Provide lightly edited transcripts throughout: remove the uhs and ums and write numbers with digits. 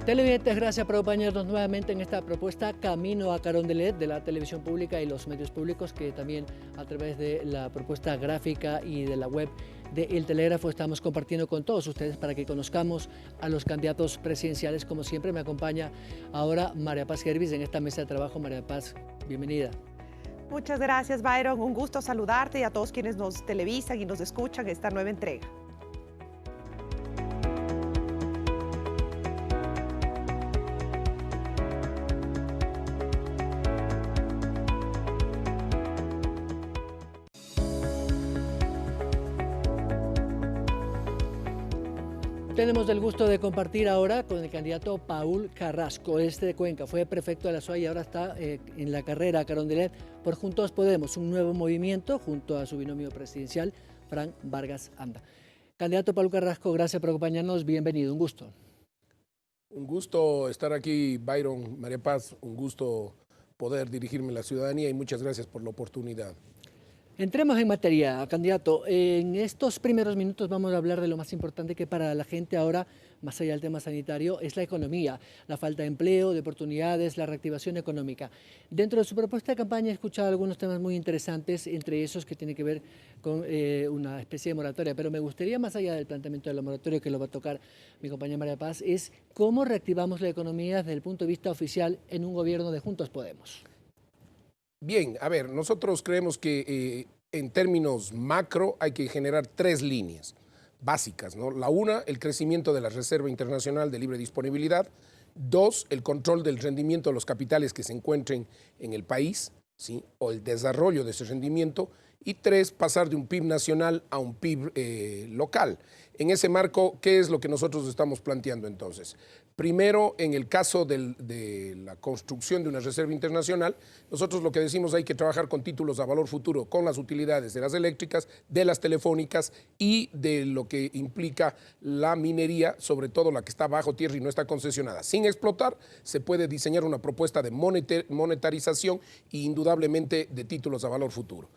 Televidentes, gracias por acompañarnos nuevamente en esta propuesta Camino a Carondelet de la televisión pública y los medios públicos, que también a través de la propuesta gráfica y de la web de El Telégrafo estamos compartiendo con todos ustedes para que conozcamos a los candidatos presidenciales. Como siempre me acompaña ahora María Paz Gervis en esta mesa de trabajo. María Paz, bienvenida. Muchas gracias, Byron. Un gusto saludarte y a todos quienes nos televisan y nos escuchan esta nueva entrega. Tenemos el gusto de compartir ahora con el candidato Paul Carrasco, de Cuenca. Fue prefecto de la SOA y ahora está en la carrera a Carondelet por Juntos Podemos, un nuevo movimiento junto a su binomio presidencial, Frank Vargas Anda. Candidato Paul Carrasco, gracias por acompañarnos. Bienvenido, un gusto. Un gusto estar aquí, Byron, María Paz. Un gusto poder dirigirme a la ciudadanía y muchas gracias por la oportunidad. Entremos en materia, candidato. En estos primeros minutos vamos a hablar de lo más importante que para la gente ahora, más allá del tema sanitario, es la economía, la falta de empleo, de oportunidades, la reactivación económica. Dentro de su propuesta de campaña he escuchado algunos temas muy interesantes, entre esos que tienen que ver con una especie de moratoria, pero me gustaría, más allá del planteamiento de la moratoria que lo va a tocar mi compañera María Paz, es cómo reactivamos la economía desde el punto de vista oficial en un gobierno de Juntos Podemos. Bien, a ver, nosotros creemos que en términos macro hay que generar tres líneas básicas, ¿no? La una, el crecimiento de la Reserva Internacional de Libre Disponibilidad. Dos, el control del rendimiento de los capitales que se encuentren en el país, ¿sí? O el desarrollo de ese rendimiento. Y tres, pasar de un PIB nacional a un PIB local. En ese marco, ¿qué es lo que nosotros estamos planteando entonces? Primero, en el caso de la construcción de una reserva internacional, nosotros lo que decimos hay que trabajar con títulos a valor futuro, con las utilidades de las eléctricas, de las telefónicas y de lo que implica la minería, sobre todo la que está bajo tierra y no está concesionada. Sin explotar, se puede diseñar una propuesta de monetarización e indudablemente de títulos a valor futuro.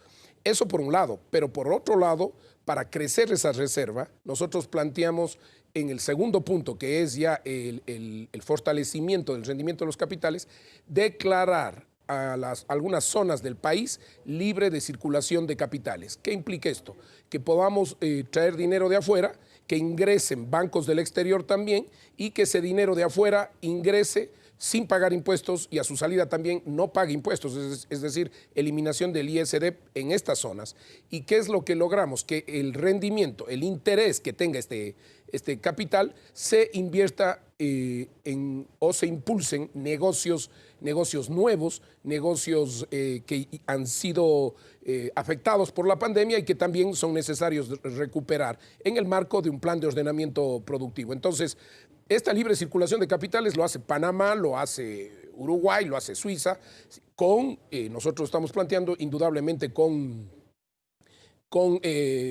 Eso por un lado, pero por otro lado, para crecer esa reserva, nosotros planteamos en el segundo punto, que es ya el fortalecimiento del rendimiento de los capitales, declarar a algunas zonas del país libre de circulación de capitales. ¿Qué implica esto? Que podamos traer dinero de afuera, que ingresen bancos del exterior también y que ese dinero de afuera ingrese sin pagar impuestos y a su salida también no pague impuestos, es decir, eliminación del ISD en estas zonas. ¿Y qué es lo que logramos? Que el rendimiento, el interés que tenga este capital se invierta o se impulsen negocios nuevos, negocios que han sido afectados por la pandemia y que también son necesarios recuperar en el marco de un plan de ordenamiento productivo. Entonces, esta libre circulación de capitales lo hace Panamá, lo hace Uruguay, lo hace Suiza, nosotros estamos planteando indudablemente con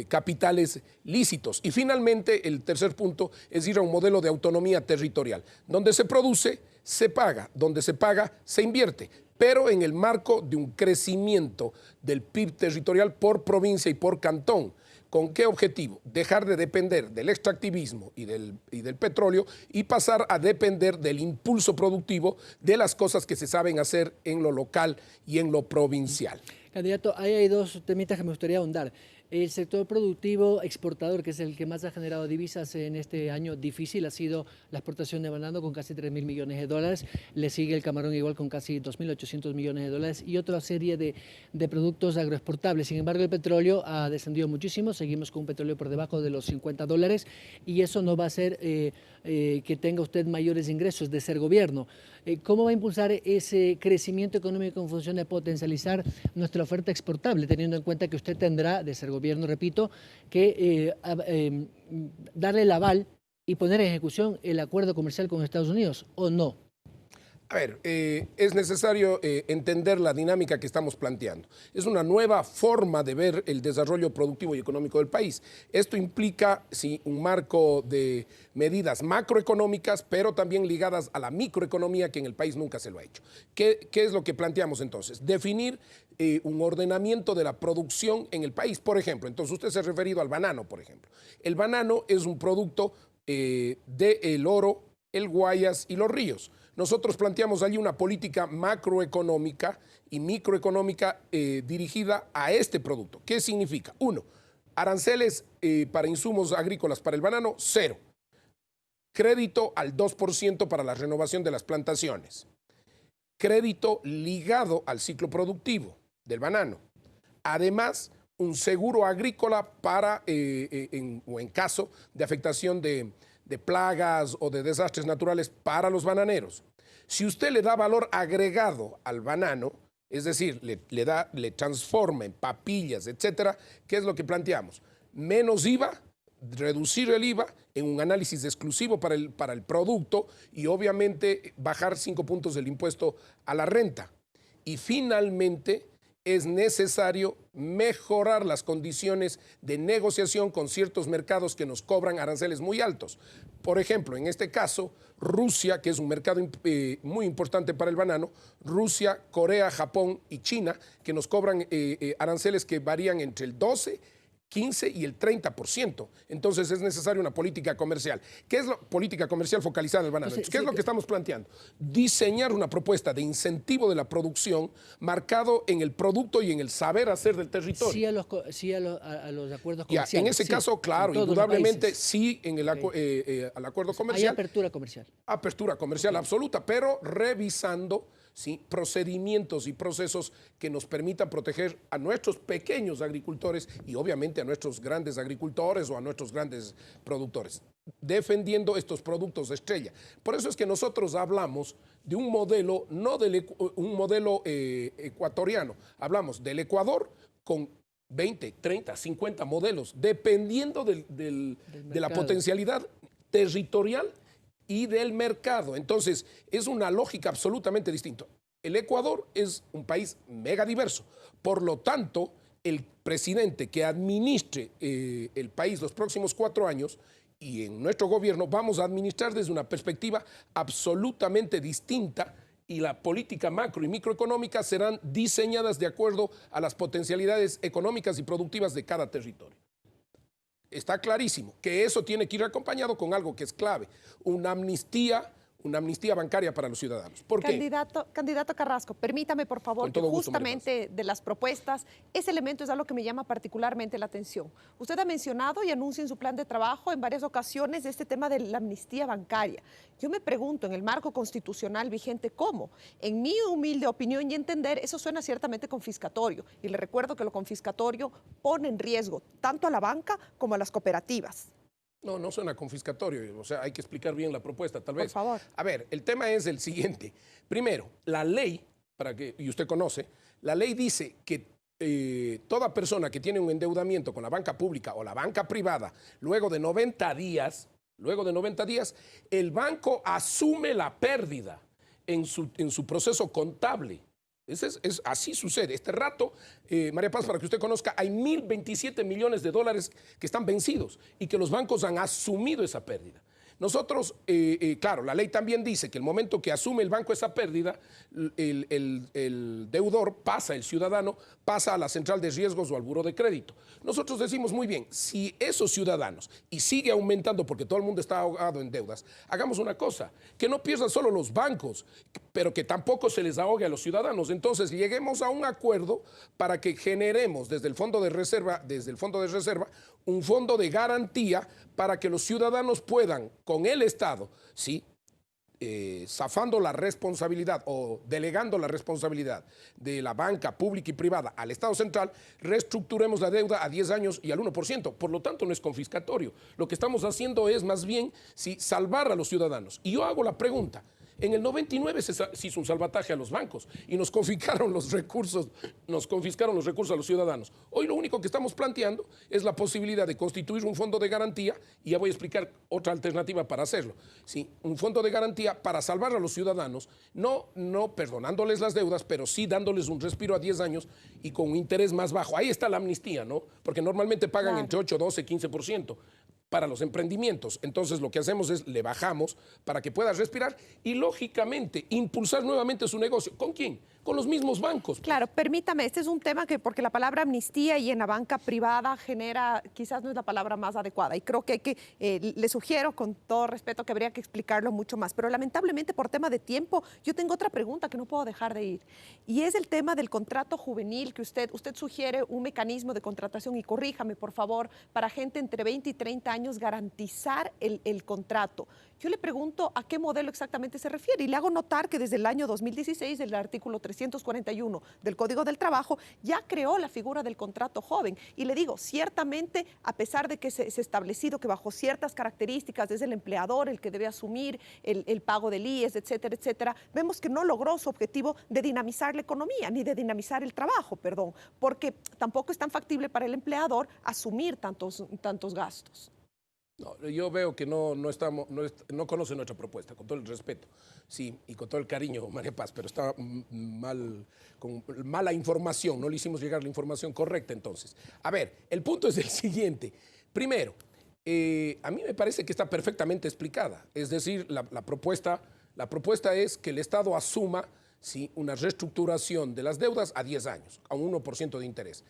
capitales lícitos. Y finalmente, el tercer punto es ir a un modelo de autonomía territorial. Donde se produce, se paga. Donde se paga, se invierte. Pero en el marco de un crecimiento del PIB territorial por provincia y por cantón. ¿Con qué objetivo? Dejar de depender del extractivismo y del petróleo y pasar a depender del impulso productivo de las cosas que se saben hacer en lo local y en lo provincial. Candidato, ahí hay dos temitas que me gustaría ahondar. El sector productivo exportador, que es el que más ha generado divisas en este año difícil, ha sido la exportación de banano con casi 3.000 millones de dólares. Le sigue el camarón igual con casi 2.800 millones de dólares y otra serie de productos agroexportables. Sin embargo, el petróleo ha descendido muchísimo. Seguimos con un petróleo por debajo de los $50 y eso no va a hacer que tenga usted mayores ingresos de ser gobierno. ¿Cómo va a impulsar ese crecimiento económico en función de potencializar nuestra oferta exportable, teniendo en cuenta que usted tendrá, de ser gobierno, repito, que darle el aval y poner en ejecución el acuerdo comercial con Estados Unidos, o no? A ver, es necesario entender la dinámica que estamos planteando. Es una nueva forma de ver el desarrollo productivo y económico del país. Esto implica, sí, un marco de medidas macroeconómicas, pero también ligadas a la microeconomía, que en el país nunca se lo ha hecho. ¿Qué es lo que planteamos entonces? Definir un ordenamiento de la producción en el país. Por ejemplo, entonces usted se ha referido al banano, por ejemplo. El banano es un producto del oro el Guayas y los ríos. Nosotros planteamos allí una política macroeconómica y microeconómica dirigida a este producto. ¿Qué significa? Uno, aranceles para insumos agrícolas para el banano, 0. Crédito al 2% para la renovación de las plantaciones. Crédito ligado al ciclo productivo del banano. Además, un seguro agrícola para, en caso de afectación de plagas o de desastres naturales para los bananeros. Si usted le da valor agregado al banano, es decir, le transforma en papillas, etcétera, ¿qué es lo que planteamos? Menos IVA, reducir el IVA en un análisis exclusivo para el producto y obviamente bajar 5 puntos del impuesto a la renta. Y finalmente es necesario mejorar las condiciones de negociación con ciertos mercados que nos cobran aranceles muy altos. Por ejemplo, en este caso, Rusia, que es un mercado muy importante para el banano, Rusia, Corea, Japón y China, que nos cobran aranceles que varían entre el 12, 15 y el 30%. Entonces es necesaria una política comercial. ¿Qué es la política comercial focalizada en el banano? ¿Qué es lo que estamos planteando? Diseñar una propuesta de incentivo de la producción marcado en el producto y en el saber hacer del territorio. Sí a los acuerdos comerciales. En ese caso, claro, indudablemente sí en el al acuerdo comercial. Hay apertura comercial. Apertura comercial absoluta, pero revisando procedimientos y procesos que nos permitan proteger a nuestros pequeños agricultores y obviamente a nuestros grandes agricultores o a nuestros grandes productores, defendiendo estos productos de estrella. Por eso es que nosotros hablamos de un modelo, no de un modelo ecuatoriano, hablamos del Ecuador con 20, 30, 50 modelos, dependiendo de la potencialidad territorial y del mercado. Entonces, es una lógica absolutamente distinta. El Ecuador es un país mega diverso. Por lo tanto, el presidente que administre el país los próximos 4 años y en nuestro gobierno vamos a administrar desde una perspectiva absolutamente distinta y la política macro y microeconómica serán diseñadas de acuerdo a las potencialidades económicas y productivas de cada territorio. Está clarísimo que eso tiene que ir acompañado con algo que es clave, una amnistía bancaria para los ciudadanos. ¿Por qué? Candidato Carrasco, permítame por favor que justamente de las propuestas, ese elemento es algo que me llama particularmente la atención. Usted ha mencionado y anuncia en su plan de trabajo en varias ocasiones este tema de la amnistía bancaria. Yo me pregunto, en el marco constitucional vigente, ¿cómo? En mi humilde opinión y entender, eso suena ciertamente confiscatorio. Y le recuerdo que lo confiscatorio pone en riesgo tanto a la banca como a las cooperativas. No, no suena confiscatorio, o sea, hay que explicar bien la propuesta, tal vez. Por favor. A ver, el tema es el siguiente. Primero, la ley, y usted conoce, la ley dice que toda persona que tiene un endeudamiento con la banca pública o la banca privada, luego de 90 días, el banco asume la pérdida en su proceso contable. Así sucede. Este rato, María Paz, para que usted conozca, hay 1.027 millones de dólares que están vencidos y que los bancos han asumido esa pérdida. Nosotros, claro, la ley también dice que el momento que asume el banco esa pérdida, el deudor pasa, el ciudadano pasa a la central de riesgos o al buró de crédito. Nosotros decimos muy bien, si esos ciudadanos, y sigue aumentando porque todo el mundo está ahogado en deudas, hagamos una cosa, que no pierdan solo los bancos, pero que tampoco se les ahogue a los ciudadanos. Entonces lleguemos a un acuerdo para que generemos desde el fondo de reserva, un fondo de garantía para que los ciudadanos puedan, con el Estado, ¿sí?, zafando la responsabilidad o delegando la responsabilidad de la banca pública y privada al Estado central, reestructuremos la deuda a 10 años y al 1%. Por lo tanto, no es confiscatorio. Lo que estamos haciendo es más bien salvar a los ciudadanos. Y yo hago la pregunta. En el 99 se hizo un salvataje a los bancos y nos confiscaron los recursos a los ciudadanos. Hoy lo único que estamos planteando es la posibilidad de constituir un fondo de garantía, y ya voy a explicar otra alternativa para hacerlo. ¿Sí? Un fondo de garantía para salvar a los ciudadanos, no perdonándoles las deudas, pero sí dándoles un respiro a 10 años y con un interés más bajo. Ahí está la amnistía, ¿no? Porque normalmente pagan entre 8, 12, 15%. para los emprendimientos. Entonces lo que hacemos es le bajamos para que pueda respirar y lógicamente impulsar nuevamente su negocio. ¿Con quién? Con los mismos bancos. Claro, permítame, este es un tema que, porque la palabra amnistía y en la banca privada genera, quizás no es la palabra más adecuada, y creo que hay que, le sugiero con todo respeto que habría que explicarlo mucho más, pero lamentablemente por tema de tiempo, yo tengo otra pregunta que no puedo dejar de ir, y es el tema del contrato juvenil, que usted sugiere un mecanismo de contratación, y corríjame por favor, para gente entre 20 y 30 años garantizar el contrato. Yo le pregunto a qué modelo exactamente se refiere y le hago notar que desde el año 2016 el artículo 341 del Código del Trabajo ya creó la figura del contrato joven. Y le digo, ciertamente, a pesar de que se ha establecido que bajo ciertas características es el empleador el que debe asumir el pago del IES, etcétera, etcétera, vemos que no logró su objetivo de dinamizar la economía, ni de dinamizar el trabajo, perdón, porque tampoco es tan factible para el empleador asumir tantos gastos. No, yo veo que no conoce nuestra propuesta, con todo el respeto, sí, y con todo el cariño, María Paz, pero está con mala información, no le hicimos llegar la información correcta entonces. A ver, el punto es el siguiente. Primero, a mí me parece que está perfectamente explicada, es decir, la propuesta es que el Estado asuma, sí, una reestructuración de las deudas a 10 años, a un 1% de interés.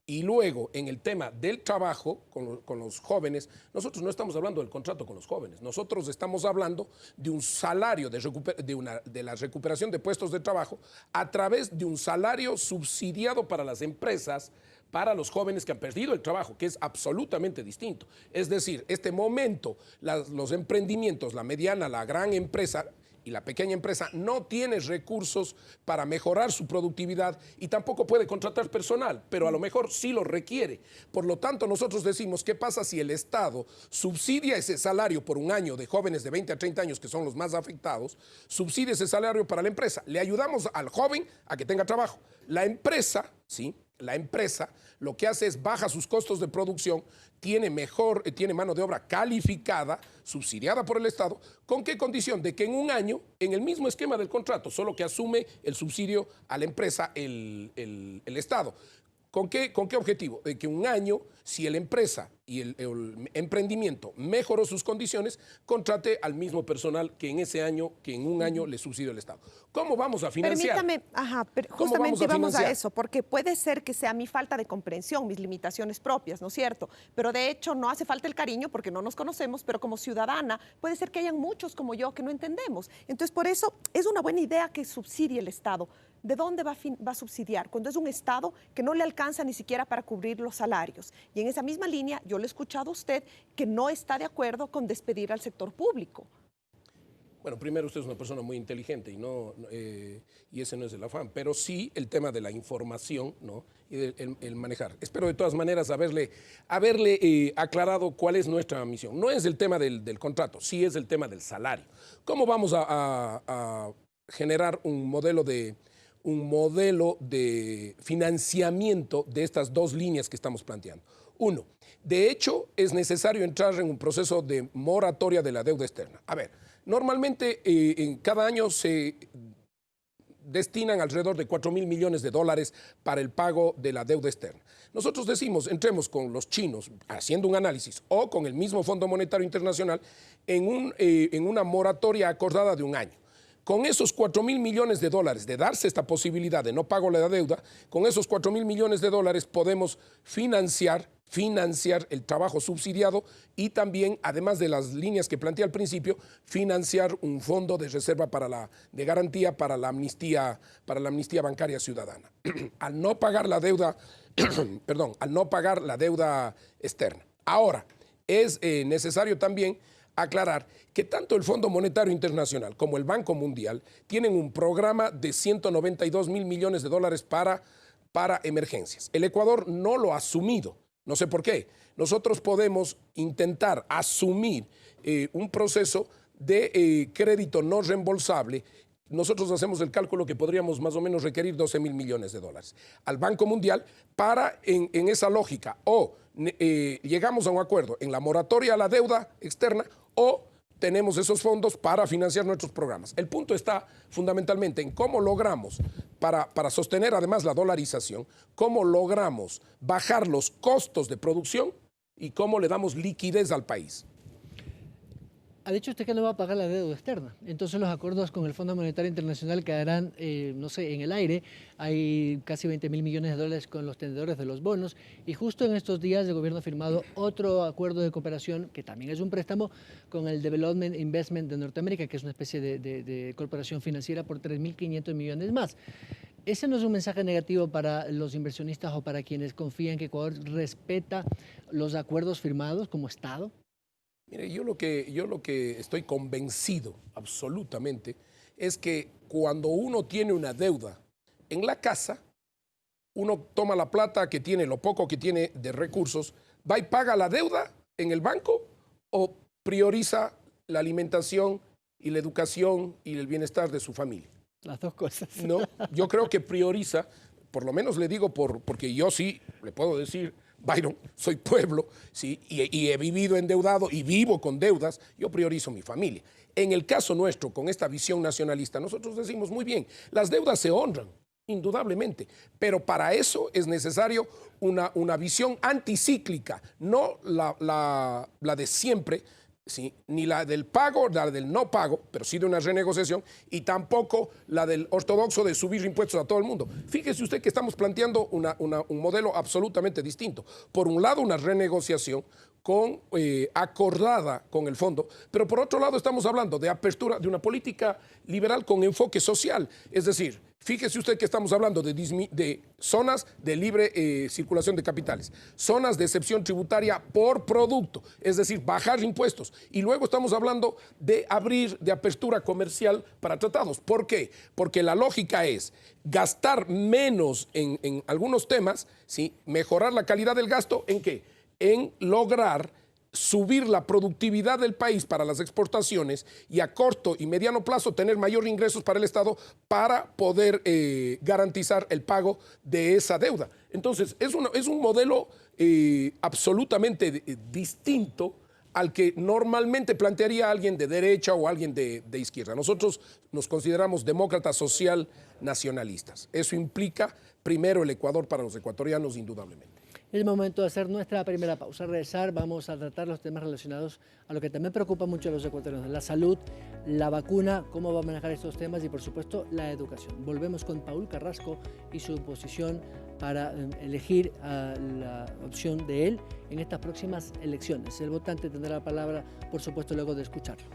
Y luego, en el tema del trabajo con los jóvenes, nosotros no estamos hablando del contrato con los jóvenes, nosotros estamos hablando de un salario, de la recuperación de puestos de trabajo a través de un salario subsidiado para las empresas, para los jóvenes que han perdido el trabajo, que es absolutamente distinto. Es decir, este momento, los emprendimientos, la mediana, la gran empresa y la pequeña empresa no tiene recursos para mejorar su productividad y tampoco puede contratar personal, pero a lo mejor sí lo requiere. Por lo tanto, nosotros decimos, ¿qué pasa si el Estado subsidia ese salario por un año de jóvenes de 20 a 30 años, que son los más afectados, subsidia ese salario para la empresa? Le ayudamos al joven a que tenga trabajo. La empresa, ¿sí? La empresa lo que hace es baja sus costos de producción, tiene mano de obra calificada, subsidiada por el Estado. ¿Con qué condición? De que en un año, en el mismo esquema del contrato, solo que asume el subsidio a la empresa el Estado. ¿Con qué objetivo? De que un año, si la empresa y el emprendimiento mejoró sus condiciones, contrate al mismo personal que en un año le subsidió el Estado. ¿Cómo vamos a financiar? Permítame, justamente vamos a eso, porque puede ser que sea mi falta de comprensión, mis limitaciones propias, ¿no es cierto? Pero de hecho no hace falta el cariño porque no nos conocemos, pero como ciudadana puede ser que hayan muchos como yo que no entendemos. Entonces por eso es una buena idea que subsidie el Estado. ¿De dónde va a subsidiar? Cuando es un Estado que no le alcanza ni siquiera para cubrir los salarios. Y en esa misma línea, yo le he escuchado a usted que no está de acuerdo con despedir al sector público. Bueno, primero usted es una persona muy inteligente y ese no es el afán, pero sí el tema de la información, ¿no? Y el manejar. Espero de todas maneras haberle aclarado cuál es nuestra misión. No es el tema del contrato, sí es el tema del salario. ¿Cómo vamos a generar un modelo de financiamiento de estas dos líneas que estamos planteando? Uno, de hecho, es necesario entrar en un proceso de moratoria de la deuda externa. A ver, normalmente en cada año se destinan alrededor de 4.000 millones de dólares para el pago de la deuda externa. Nosotros decimos, entremos con los chinos haciendo un análisis o con el mismo Fondo Monetario Internacional en una moratoria acordada de un año. Con esos 4.000 millones de dólares, de darse esta posibilidad de no pago de la deuda, con esos 4.000 millones de dólares podemos financiar el trabajo subsidiado y también, además de las líneas que planteé al principio, financiar un fondo de reserva de garantía para la amnistía bancaria ciudadana. Al no pagar la deuda, al no pagar la deuda externa. Ahora, es necesario también aclarar que tanto el Fondo Monetario Internacional como el Banco Mundial tienen un programa de 192.000 millones de dólares para emergencias. El Ecuador no lo ha asumido, no sé por qué. Nosotros podemos intentar asumir un proceso de crédito no reembolsable. Nosotros hacemos el cálculo que podríamos más o menos requerir 12.000 millones de dólares al Banco Mundial para, en esa lógica, o llegamos a un acuerdo en la moratoria a la deuda externa o tenemos esos fondos para financiar nuestros programas. El punto está fundamentalmente en cómo logramos, para sostener además la dolarización, cómo logramos bajar los costos de producción y cómo le damos liquidez al país. Ha dicho usted que no va a pagar la deuda externa. Entonces los acuerdos con el Fondo Monetario Internacional quedarán, no sé, en el aire. Hay casi 20.000 millones de dólares con los tenedores de los bonos. Y justo en estos días el gobierno ha firmado otro acuerdo de cooperación, que también es un préstamo, con el Development Investment de Norteamérica, que es una especie de corporación financiera por 3.500 millones más. ¿Ese no es un mensaje negativo para los inversionistas o para quienes confían que Ecuador respeta los acuerdos firmados como Estado? Mire, yo lo que estoy convencido absolutamente es que cuando uno tiene una deuda en la casa, uno toma la plata que tiene, lo poco que tiene de recursos, va y paga la deuda en el banco o prioriza la alimentación y la educación y el bienestar de su familia. Las dos cosas. No, yo creo que prioriza, por lo menos le digo porque yo sí le puedo decir, Byron, soy pueblo, ¿sí? y he vivido endeudado y vivo con deudas, yo priorizo mi familia. En el caso nuestro, con esta visión nacionalista, nosotros decimos muy bien, las deudas se honran, indudablemente, pero para eso es necesario una visión anticíclica, no la de siempre, ¿sí? Ni la del pago, la del no pago, pero sí de una renegociación, y tampoco la del ortodoxo de subir impuestos a todo el mundo. Fíjese usted que estamos planteando un modelo absolutamente distinto. Por un lado, una renegociación acordada con el fondo, pero por otro lado estamos hablando de apertura de una política liberal con enfoque social, es decir, fíjese usted que estamos hablando de zonas de libre circulación de capitales, zonas de excepción tributaria por producto, es decir, bajar impuestos. Y luego estamos hablando de de apertura comercial para tratados. ¿Por qué? Porque la lógica es gastar menos en algunos temas, ¿sí? Mejorar la calidad del gasto, ¿en qué? En lograr subir la productividad del país para las exportaciones y a corto y mediano plazo tener mayores ingresos para el Estado para poder garantizar el pago de esa deuda. Entonces, es un modelo absolutamente distinto al que normalmente plantearía alguien de derecha o alguien de izquierda. Nosotros nos consideramos demócratas social nacionalistas. Eso implica, primero, el Ecuador para los ecuatorianos, indudablemente. Es momento de hacer nuestra primera pausa. Al regresar vamos a tratar los temas relacionados a lo que también preocupa mucho a los ecuatorianos, la salud, la vacuna, cómo va a manejar estos temas y por supuesto la educación. Volvemos con Paul Carrasco y su posición para elegir la opción de él en estas próximas elecciones. El votante tendrá la palabra, por supuesto, luego de escucharlo.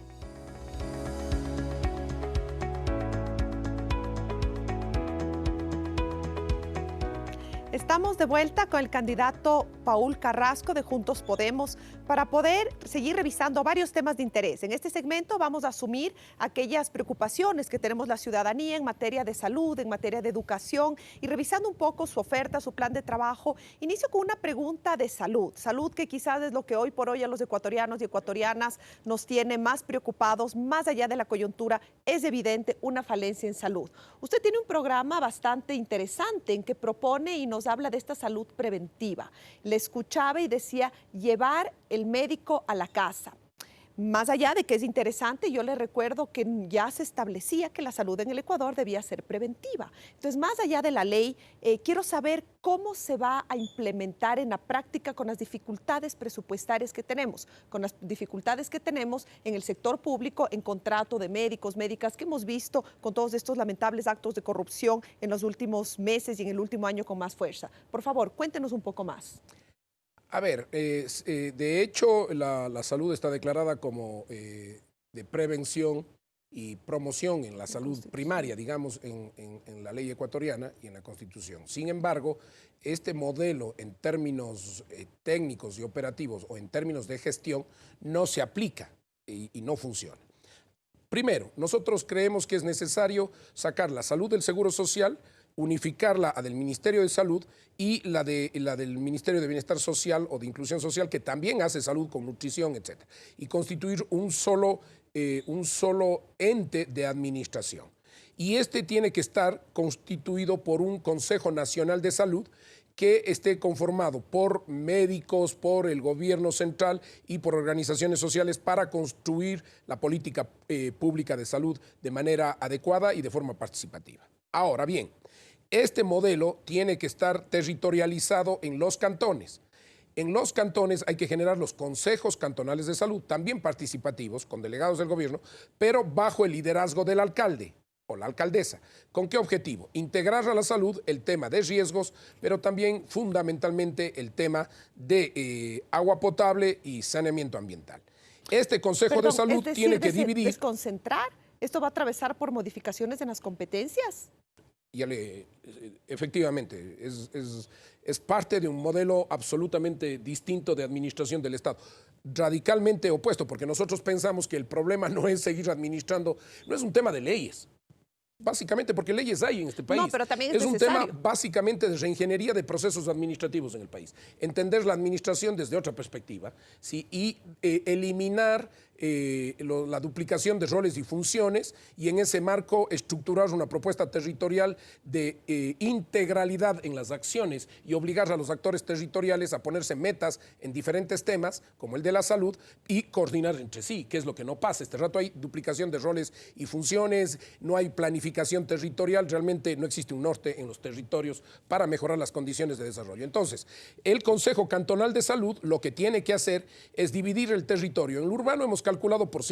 Estamos de vuelta con el candidato Paul Carrasco de Juntos Podemos para poder seguir revisando varios temas de interés. En este segmento vamos a asumir aquellas preocupaciones que tenemos la ciudadanía en materia de salud, en materia de educación y revisando un poco su oferta, su plan de trabajo. Inicio con una pregunta de salud. Salud que quizás es lo que hoy por hoy a los ecuatorianos y ecuatorianas nos tiene más preocupados, más allá de la coyuntura, es evidente una falencia en salud. Usted tiene un programa bastante interesante en que propone y nos habla de esta salud preventiva. Le escuchaba y decía llevar el médico a la casa. Más allá de que es interesante, yo le recuerdo que ya se establecía que la salud en el Ecuador debía ser preventiva. Entonces, más allá de la ley, quiero saber cómo se va a implementar en la práctica con las dificultades presupuestarias que tenemos, con las dificultades que tenemos en el sector público, en contrato de médicos, médicas, que hemos visto con todos estos lamentables actos de corrupción en los últimos meses y en el último año con más fuerza. Por favor, cuéntenos un poco más. A ver, de hecho la salud está declarada como de prevención y promoción en la salud primaria, digamos, en la ley ecuatoriana y en la Constitución. Sin embargo, este modelo en términos técnicos y operativos o en términos de gestión no se aplica y no funciona. Primero, nosotros creemos que es necesario sacar la salud del Seguro Social, unificarla a del Ministerio de Salud y la del Ministerio de Bienestar Social o de Inclusión Social, que también hace salud con nutrición, etc. Y constituir un solo ente de administración. Y este tiene que estar constituido por un Consejo Nacional de Salud que esté conformado por médicos, por el gobierno central y por organizaciones sociales para construir la política pública de salud de manera adecuada y de forma participativa. Ahora bien, este modelo tiene que estar territorializado en los cantones En los cantones hay que generar los consejos cantonales de salud, también participativos, con delegados del gobierno, pero bajo el liderazgo del alcalde o la alcaldesa. ¿Con qué objetivo? Integrar a la salud el tema de riesgos, pero también fundamentalmente el tema de agua potable y saneamiento ambiental. Este Consejo de Salud tiene que dividir... ¿Desconcentrar? ¿Esto va a atravesar por modificaciones en las competencias? Efectivamente, es parte de un modelo absolutamente distinto de administración del Estado, radicalmente opuesto, porque nosotros pensamos que el problema no es seguir administrando, no es un tema de leyes, básicamente porque leyes hay en este país. No, pero también es un tema básicamente de reingeniería de procesos administrativos en el país. Entender la administración desde otra perspectiva, ¿sí? Y eliminar la duplicación de roles y funciones y en ese marco estructurar una propuesta territorial de integralidad en las acciones y obligar a los actores territoriales a ponerse metas en diferentes temas, como el de la salud, y coordinar entre sí, que es lo que no pasa. Este rato hay duplicación de roles y funciones, no hay planificación territorial, realmente no existe un norte en los territorios para mejorar las condiciones de desarrollo. Entonces, el Consejo Cantonal de Salud lo que tiene que hacer es dividir el territorio. En lo urbano hemos calculado por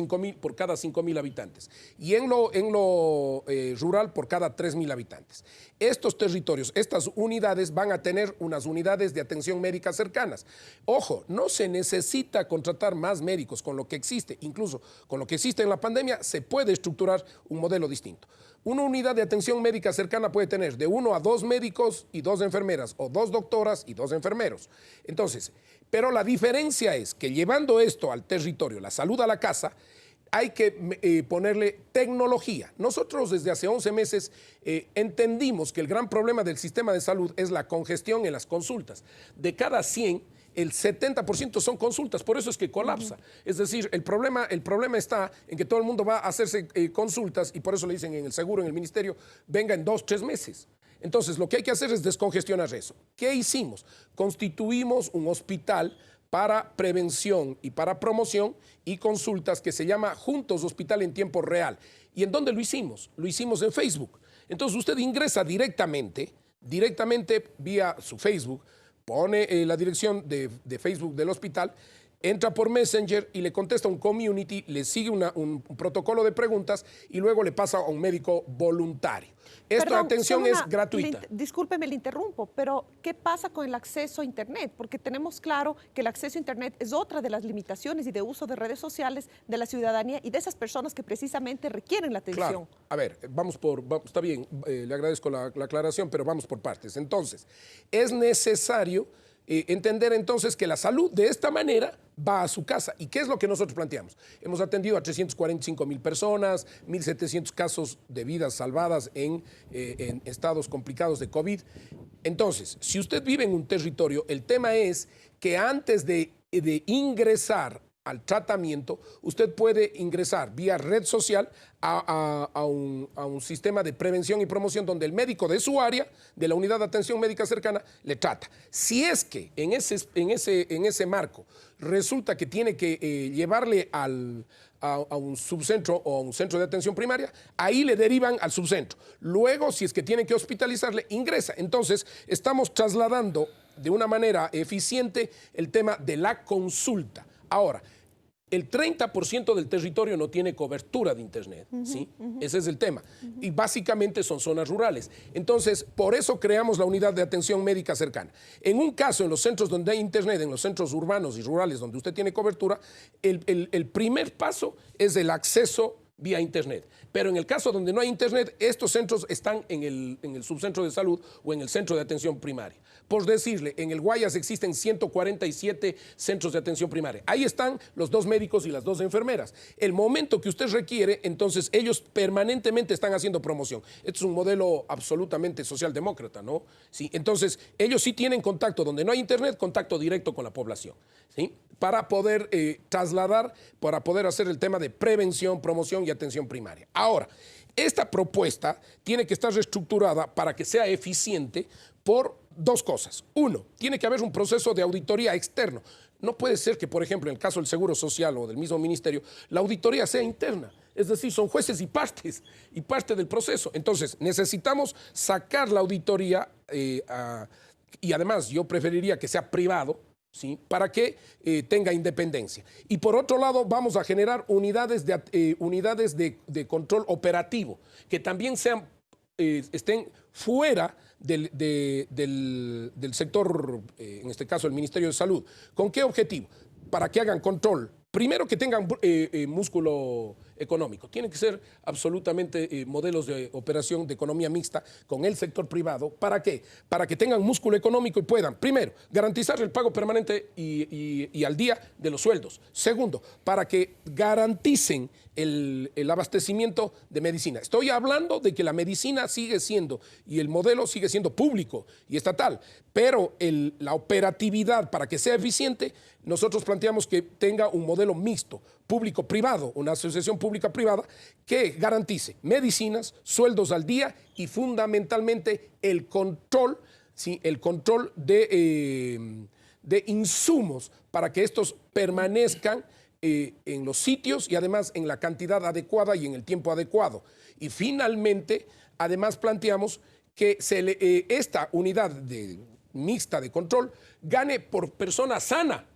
cada 5.000 habitantes y en lo rural por cada 3.000 habitantes. Estos territorios, estas unidades van a tener unas unidades de atención médica cercanas. Ojo, no se necesita contratar más médicos con lo que existe, incluso con lo que existe en la pandemia se puede estructurar un modelo distinto. Una unidad de atención médica cercana puede tener de 1 a 2 médicos y 2 enfermeras o 2 doctoras y 2 enfermeros. Entonces, pero la diferencia es que llevando esto al territorio, la salud a la casa, hay que ponerle tecnología. Nosotros desde hace 11 meses entendimos que el gran problema del sistema de salud es la congestión en las consultas. De cada 100, el 70% son consultas, por eso es que colapsa. Es decir, el problema está en que todo el mundo va a hacerse consultas y por eso le dicen en el seguro, en el ministerio, venga en 2, 3 meses. Entonces, lo que hay que hacer es descongestionar eso. ¿Qué hicimos? Constituimos un hospital para prevención y para promoción y consultas que se llama Juntos Hospital en Tiempo Real. ¿Y en dónde lo hicimos? Lo hicimos en Facebook. Entonces, usted ingresa directamente vía su Facebook, pone la dirección de Facebook del hospital, entra por Messenger y le contesta un community, le sigue un protocolo de preguntas y luego le pasa a un médico voluntario. Esta atención es gratuita. Discúlpeme, le interrumpo, pero ¿qué pasa con el acceso a Internet? Porque tenemos claro que el acceso a Internet es otra de las limitaciones y de uso de redes sociales de la ciudadanía y de esas personas que precisamente requieren la atención. Claro. A ver, está bien, le agradezco la aclaración, pero vamos por partes. Entonces, es necesario entender entonces que la salud de esta manera va a su casa. ¿Y qué es lo que nosotros planteamos? Hemos atendido a 345,000 personas, 1.700 casos de vidas salvadas en estados complicados de COVID. Entonces, si usted vive en un territorio, el tema es que antes de ingresar al tratamiento, usted puede ingresar vía red social a un sistema de prevención y promoción donde el médico de su área, de la unidad de atención médica cercana, le trata. Si es que en ese marco resulta que tiene que llevarle a un subcentro o a un centro de atención primaria, ahí le derivan al subcentro. Luego, si es que tienen que hospitalizarle, ingresa. Entonces, estamos trasladando de una manera eficiente el tema de la consulta. Ahora, el 30% del territorio no tiene cobertura de Internet, ¿sí? Ese es el tema. Y básicamente son zonas rurales. Entonces, por eso creamos la unidad de atención médica cercana. En un caso, en los centros donde hay Internet, en los centros urbanos y rurales donde usted tiene cobertura, el primer paso es el acceso vía Internet. Pero en el caso donde no hay Internet, estos centros están en el subcentro de salud o en el centro de atención primaria. Por decirle, en el Guayas existen 147 centros de atención primaria. Ahí están los 2 médicos y las 2 enfermeras. El momento que usted requiere, entonces ellos permanentemente están haciendo promoción. Esto es un modelo absolutamente socialdemócrata, ¿no? Sí, entonces, ellos sí tienen contacto donde no hay Internet, contacto directo con la población, ¿sí? Para poder trasladar, para poder hacer el tema de prevención, promoción y atención primaria. Ahora, esta propuesta tiene que estar reestructurada para que sea eficiente por 2 cosas. 1, tiene que haber un proceso de auditoría externo. No puede ser que, por ejemplo, en el caso del Seguro Social o del mismo ministerio, la auditoría sea interna. Es decir, son jueces y parte del proceso. Entonces, necesitamos sacar la auditoría y además yo preferiría que sea privado, ¿sí? Para que tenga independencia. Y por otro lado, vamos a generar unidades de control operativo, que también estén fuera del sector, en este caso el Ministerio de Salud. ¿Con qué objetivo? Para que hagan control. Primero, que tengan músculo económico. Tienen que ser absolutamente modelos de operación de economía mixta con el sector privado. ¿Para qué? Para que tengan músculo económico y puedan, primero, garantizar el pago permanente y al día de los sueldos. Segundo, para que garanticen el abastecimiento de medicina. Estoy hablando de que la medicina sigue siendo, y el modelo sigue siendo público y estatal, pero la operatividad, para que sea eficiente, nosotros planteamos que tenga un modelo mixto, público-privado, una asociación pública-privada que garantice medicinas, sueldos al día y fundamentalmente el control, ¿sí? El control de insumos para que estos permanezcan en los sitios y además en la cantidad adecuada y en el tiempo adecuado. Y finalmente, además planteamos que esta unidad mixta de control gane por persona sana.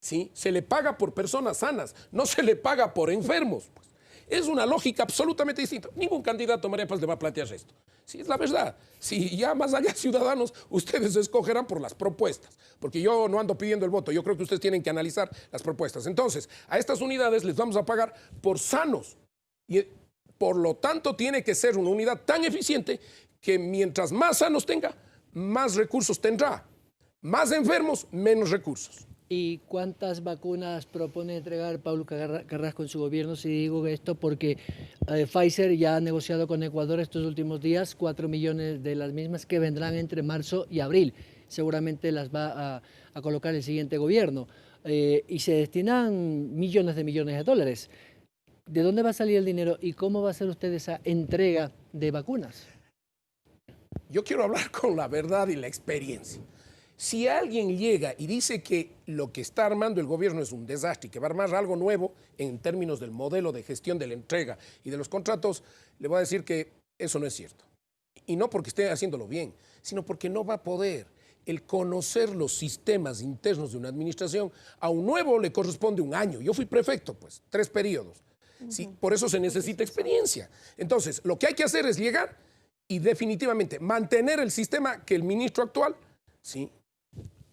¿Sí? Se le paga por personas sanas, no se le paga por enfermos. Pues. Es una lógica absolutamente distinta. Ningún candidato, María Paz, le va a plantear esto. Sí, es la verdad. Si ya más allá, ciudadanos, ustedes escogerán por las propuestas, porque yo no ando pidiendo el voto, yo creo que ustedes tienen que analizar las propuestas. Entonces, a estas unidades les vamos a pagar por sanos, y por lo tanto tiene que ser una unidad tan eficiente que mientras más sanos tenga, más recursos tendrá. Más enfermos, menos recursos. ¿Y cuántas vacunas propone entregar Pablo Carrasco en su gobierno? Si digo esto porque Pfizer ya ha negociado con Ecuador estos últimos días 4 millones de las mismas que vendrán entre marzo y abril. Seguramente las va a colocar el siguiente gobierno. Y se destinan millones de dólares. ¿De dónde va a salir el dinero y cómo va a ser usted esa entrega de vacunas? Yo quiero hablar con la verdad y la experiencia. Si alguien llega y dice que lo que está armando el gobierno es un desastre y que va a armar algo nuevo en términos del modelo de gestión de la entrega y de los contratos, le voy a decir que eso no es cierto. Y no porque esté haciéndolo bien, sino porque no va a poder. El conocer los sistemas internos de una administración, a un nuevo le corresponde un año. Yo fui prefecto, pues, 3 periodos. Sí, por eso se necesita experiencia. Entonces, lo que hay que hacer es llegar y definitivamente mantener el sistema que el ministro actual, sí,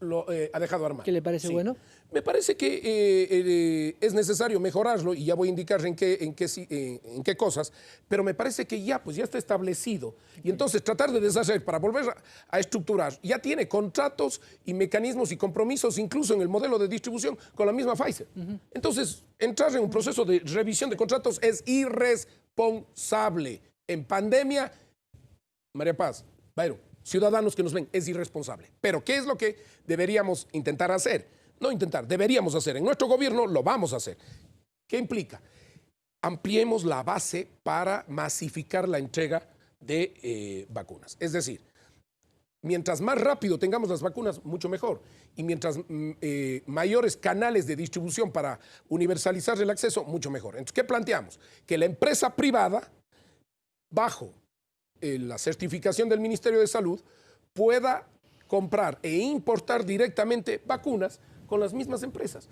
lo ha dejado armar. ¿Qué le parece bueno? Me parece que es necesario mejorarlo y ya voy a indicar en qué cosas, pero me parece que ya está establecido. Y entonces tratar de deshacer para volver a estructurar, ya tiene contratos y mecanismos y compromisos incluso en el modelo de distribución con la misma Pfizer. Entonces, entrar en un proceso de revisión de contratos es irresponsable. En pandemia, María Paz, Bayro, ciudadanos que nos ven, es irresponsable. Pero ¿qué es lo que deberíamos intentar hacer? No intentar, deberíamos hacer. En nuestro gobierno lo vamos a hacer. ¿Qué implica? Ampliemos la base para masificar la entrega de vacunas. Es decir, mientras más rápido tengamos las vacunas, mucho mejor. Y mientras mayores canales de distribución para universalizar el acceso, mucho mejor. Entonces, ¿qué planteamos? Que la empresa privada, bajo la certificación del Ministerio de Salud, pueda comprar e importar directamente vacunas con las mismas empresas.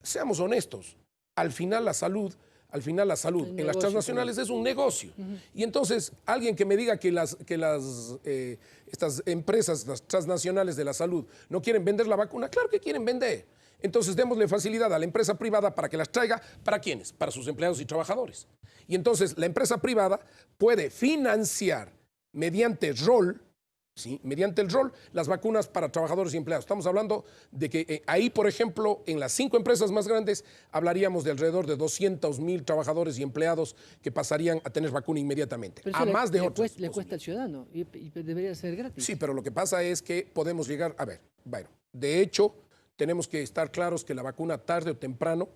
Seamos honestos, al final la salud en las transnacionales es un negocio. Y entonces, alguien que me diga que estas empresas, las transnacionales de la salud, no quieren vender la vacuna, claro que quieren vender. Entonces, démosle facilidad a la empresa privada para que las traiga. ¿Para quiénes? Para sus empleados y trabajadores. Y entonces, la empresa privada puede financiar mediante rol, ¿sí? Mediante el rol, las vacunas para trabajadores y empleados. Estamos hablando de que ahí, por ejemplo, en las 5 empresas más grandes, hablaríamos de alrededor de 200,000 trabajadores y empleados que pasarían a tener vacuna inmediatamente. Pero a más de otros. Le cuesta al ciudadano y debería ser gratis. Sí, pero lo que pasa es que podemos llegar, bueno, de hecho, tenemos que estar claros que la vacuna tarde o temprano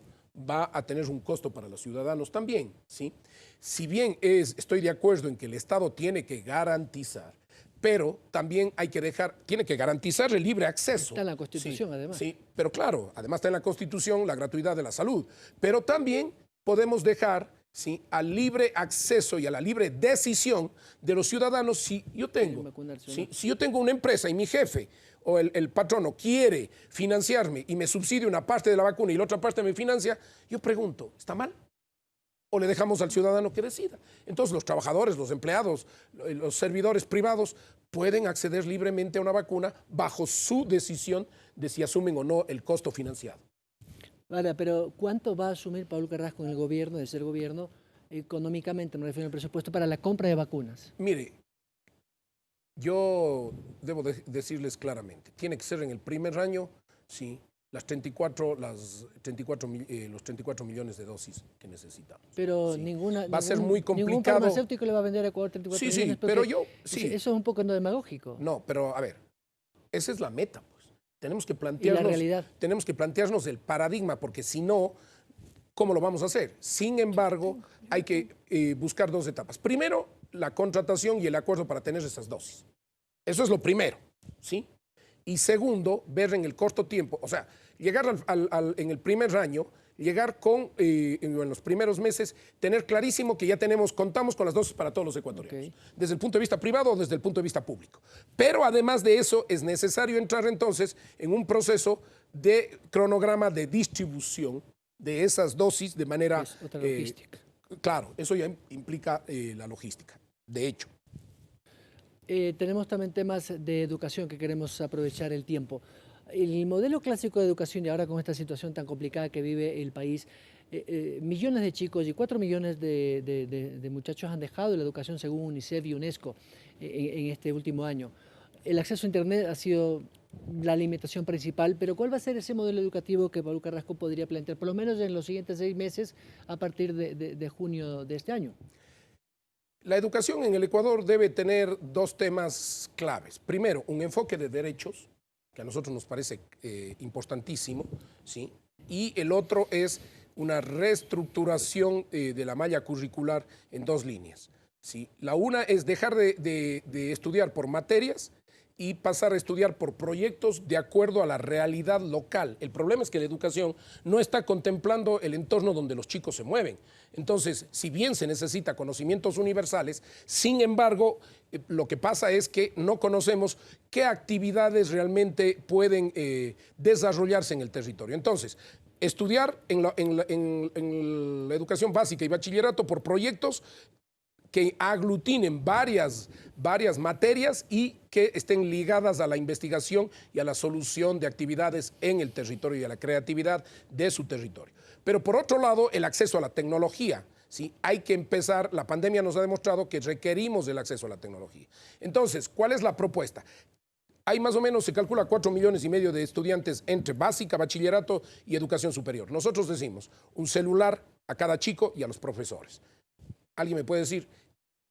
va a tener un costo para los ciudadanos también, ¿sí? Si bien estoy de acuerdo en que el Estado tiene que garantizar, pero también tiene que garantizar el libre acceso. Está en la Constitución, sí, además. Sí, pero claro, además está en la Constitución la gratuidad de la salud. Pero también podemos dejar, ¿sí?, al libre acceso y a la libre decisión de los ciudadanos. Si yo tengo una empresa y mi jefe o el patrono quiere financiarme y me subsidia una parte de la vacuna y la otra parte me financia, yo pregunto, ¿está mal? ¿O le dejamos al ciudadano que decida? Entonces los trabajadores, los empleados, los servidores privados pueden acceder libremente a una vacuna bajo su decisión de si asumen o no el costo financiado. Vale, pero ¿cuánto va a asumir Pablo Carrasco en el gobierno, de ser gobierno, económicamente, me refiero al presupuesto, para la compra de vacunas? Mire, yo debo decirles claramente, tiene que ser en el primer año, sí, los 34 millones de dosis que necesitamos. Pero sí. ninguna... Va a ser muy complicado. Ningún farmacéutico le va a vender a Ecuador 34 millones. Sí, pero yo... Sí. Eso es un poco no demagógico. No, pero a ver, esa es la meta, pues. Tenemos que plantearnos... ¿Y la realidad? Tenemos que plantearnos el paradigma, porque si no, ¿cómo lo vamos a hacer? Sin embargo, hay que buscar dos etapas. Primero, la contratación y el acuerdo para tener esas dosis. Eso es lo primero, ¿sí? Y segundo, ver en el corto tiempo, o sea, llegar en el primer año, llegar con, en los primeros meses, tener clarísimo que ya contamos con las dosis para todos los ecuatorianos, okay, desde el punto de vista privado o desde el punto de vista público. Pero además de eso, es necesario entrar entonces en un proceso de cronograma de distribución de esas dosis de manera... Es otra logística. Claro, eso ya implica la logística, de hecho. Tenemos también temas de educación que queremos aprovechar el tiempo. El modelo clásico de educación, y ahora con esta situación tan complicada que vive el país, millones de chicos y 4 millones de muchachos han dejado la educación según UNICEF y UNESCO en este último año. El acceso a Internet ha sido la limitación principal, pero ¿cuál va a ser ese modelo educativo que Pablo Carrasco podría plantear, por lo menos en los siguientes 6 meses a partir de junio de este año? La educación en el Ecuador debe tener dos temas claves. Primero, un enfoque de derechos, que a nosotros nos parece importantísimo, ¿sí? Y el otro es una reestructuración de la malla curricular en dos líneas, ¿sí? La una es dejar de estudiar por materias y pasar a estudiar por proyectos de acuerdo a la realidad local. El problema es que la educación no está contemplando el entorno donde los chicos se mueven. Entonces, si bien se necesita conocimientos universales, sin embargo, lo que pasa es que no conocemos qué actividades realmente pueden desarrollarse en el territorio. Entonces, estudiar en la educación básica y bachillerato por proyectos que aglutinen varias materias y que estén ligadas a la investigación y a la solución de actividades en el territorio y a la creatividad de su territorio. Pero por otro lado, el acceso a la tecnología, ¿sí? Hay que empezar, la pandemia nos ha demostrado que requerimos el acceso a la tecnología. Entonces, ¿cuál es la propuesta? Hay más o menos, se calcula 4,5 millones de estudiantes entre básica, bachillerato y educación superior. Nosotros decimos, un celular a cada chico y a los profesores. Alguien me puede decir,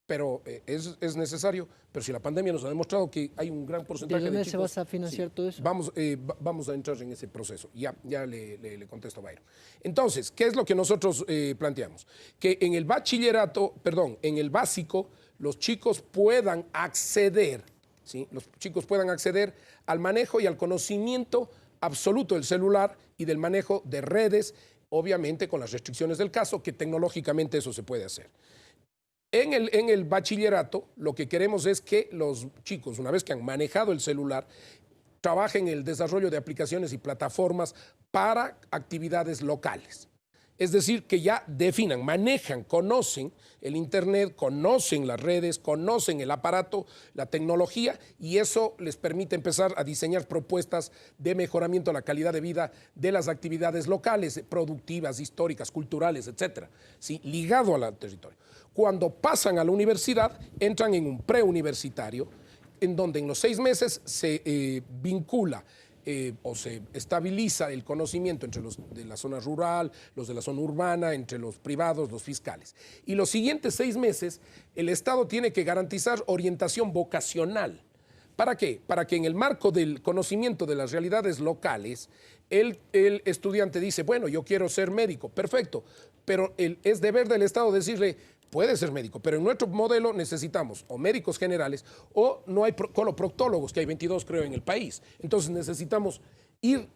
pero es necesario, pero si la pandemia nos ha demostrado que hay un gran porcentaje de chicos... ¿De dónde se va a financiar todo eso? Vamos a entrar en ese proceso. Ya le contesto a Bayro. Entonces, ¿qué es lo que nosotros planteamos? Que en el bachillerato, perdón, en el básico, los chicos puedan acceder, ¿sí? Los chicos puedan acceder al manejo y al conocimiento absoluto del celular y del manejo de redes, obviamente con las restricciones del caso, que tecnológicamente eso se puede hacer. En el bachillerato, lo que queremos es que los chicos, una vez que han manejado el celular, trabajen en el desarrollo de aplicaciones y plataformas para actividades locales. Es decir, que ya definan, manejan, conocen el Internet, conocen las redes, conocen el aparato, la tecnología, y eso les permite empezar a diseñar propuestas de mejoramiento de la calidad de vida de las actividades locales, productivas, históricas, culturales, etcétera, ¿sí? Ligado al territorio. Cuando pasan a la universidad, entran en un preuniversitario, en donde en los 6 meses se vincula o se estabiliza el conocimiento entre los de la zona rural, los de la zona urbana, entre los privados, los fiscales. Y los siguientes 6 meses, el Estado tiene que garantizar orientación vocacional. ¿Para qué? Para que en el marco del conocimiento de las realidades locales, el estudiante dice, bueno, yo quiero ser médico, perfecto, pero es deber del Estado decirle, puede ser médico, pero en nuestro modelo necesitamos o médicos generales o no hay coloproctólogos, que hay 22 creo en el país. Entonces necesitamos ir